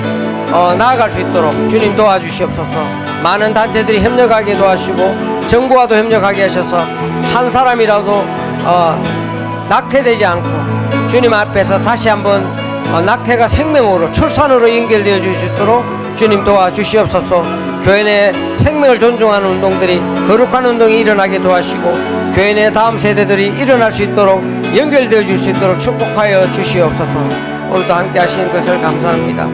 나아갈 수 있도록 주님 도와주시옵소서. 많은 단체들이 협력하게 도와주시고 정부와도 협력하게 하셔서 한 사람이라도 낙태되지 않고 주님 앞에서 다시 한번 낙태가 생명으로, 출산으로 연결되어 주시도록 주님 도와주시옵소서. 교회 내 생명을 존중하는 운동들이, 거룩한 운동이 일어나게 도와주시고 교회 내 다음 세대들이 일어날 수 있도록, 연결되어 줄 수 있도록 축복하여 주시옵소서. 오늘도 함께 하시는 것을 감사합니다.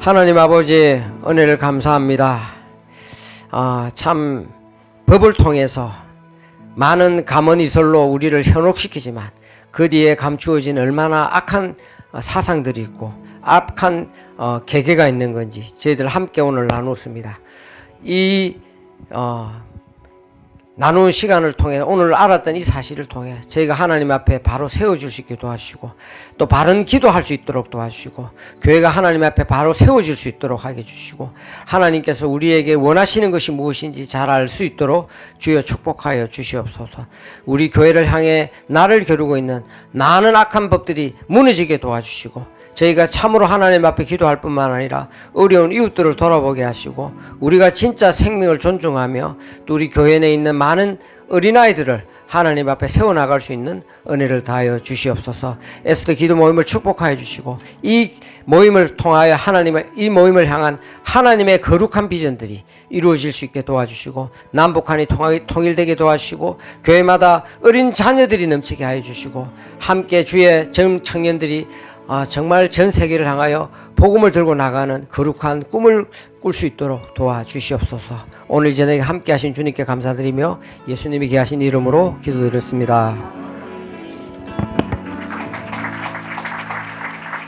하나님 아버지, 은혜를 감사합니다. 참 법을 통해서 많은 가문이설로 우리를 현혹시키지만 그 뒤에 감추어진 얼마나 악한 사상들이 있고 악한 계계가 있는 건지 저희들 함께 오늘 나눴습니다. 이 나누는 시간을 통해 오늘 알았던 이 사실을 통해 저희가 하나님 앞에 바로 세워줄 수 있게 도와주시고, 또 바른 기도할 수 있도록 도와주시고, 교회가 하나님 앞에 바로 세워질 수 있도록 하게 해주시고, 하나님께서 우리에게 원하시는 것이 무엇인지 잘 알 수 있도록 주여 축복하여 주시옵소서. 우리 교회를 향해 나를 겨루고 있는 많은 악한 법들이 무너지게 도와주시고, 저희가 참으로 하나님 앞에 기도할 뿐만 아니라 어려운 이웃들을 돌아보게 하시고, 우리가 진짜 생명을 존중하며 또 우리 교회 내에 있는 많은 어린아이들을 하나님 앞에 세워나갈 수 있는 은혜를 다하여 주시옵소서. 에스더 기도 모임을 축복하여 주시고, 이 모임을 통하여 이 모임을 향한 하나님의 거룩한 비전들이 이루어질 수 있게 도와주시고, 남북한이 통일되게 도와주시고, 교회마다 어린 자녀들이 넘치게 하여 주시고, 함께 주의 젊은 청년들이 정말 전 세계를 향하여 복음을 들고 나가는 거룩한 꿈을 꿀 수 있도록 도와주시옵소서. 오늘 저녁에 함께 하신 주님께 감사드리며 예수님이 귀하신 이름으로 기도드렸습니다.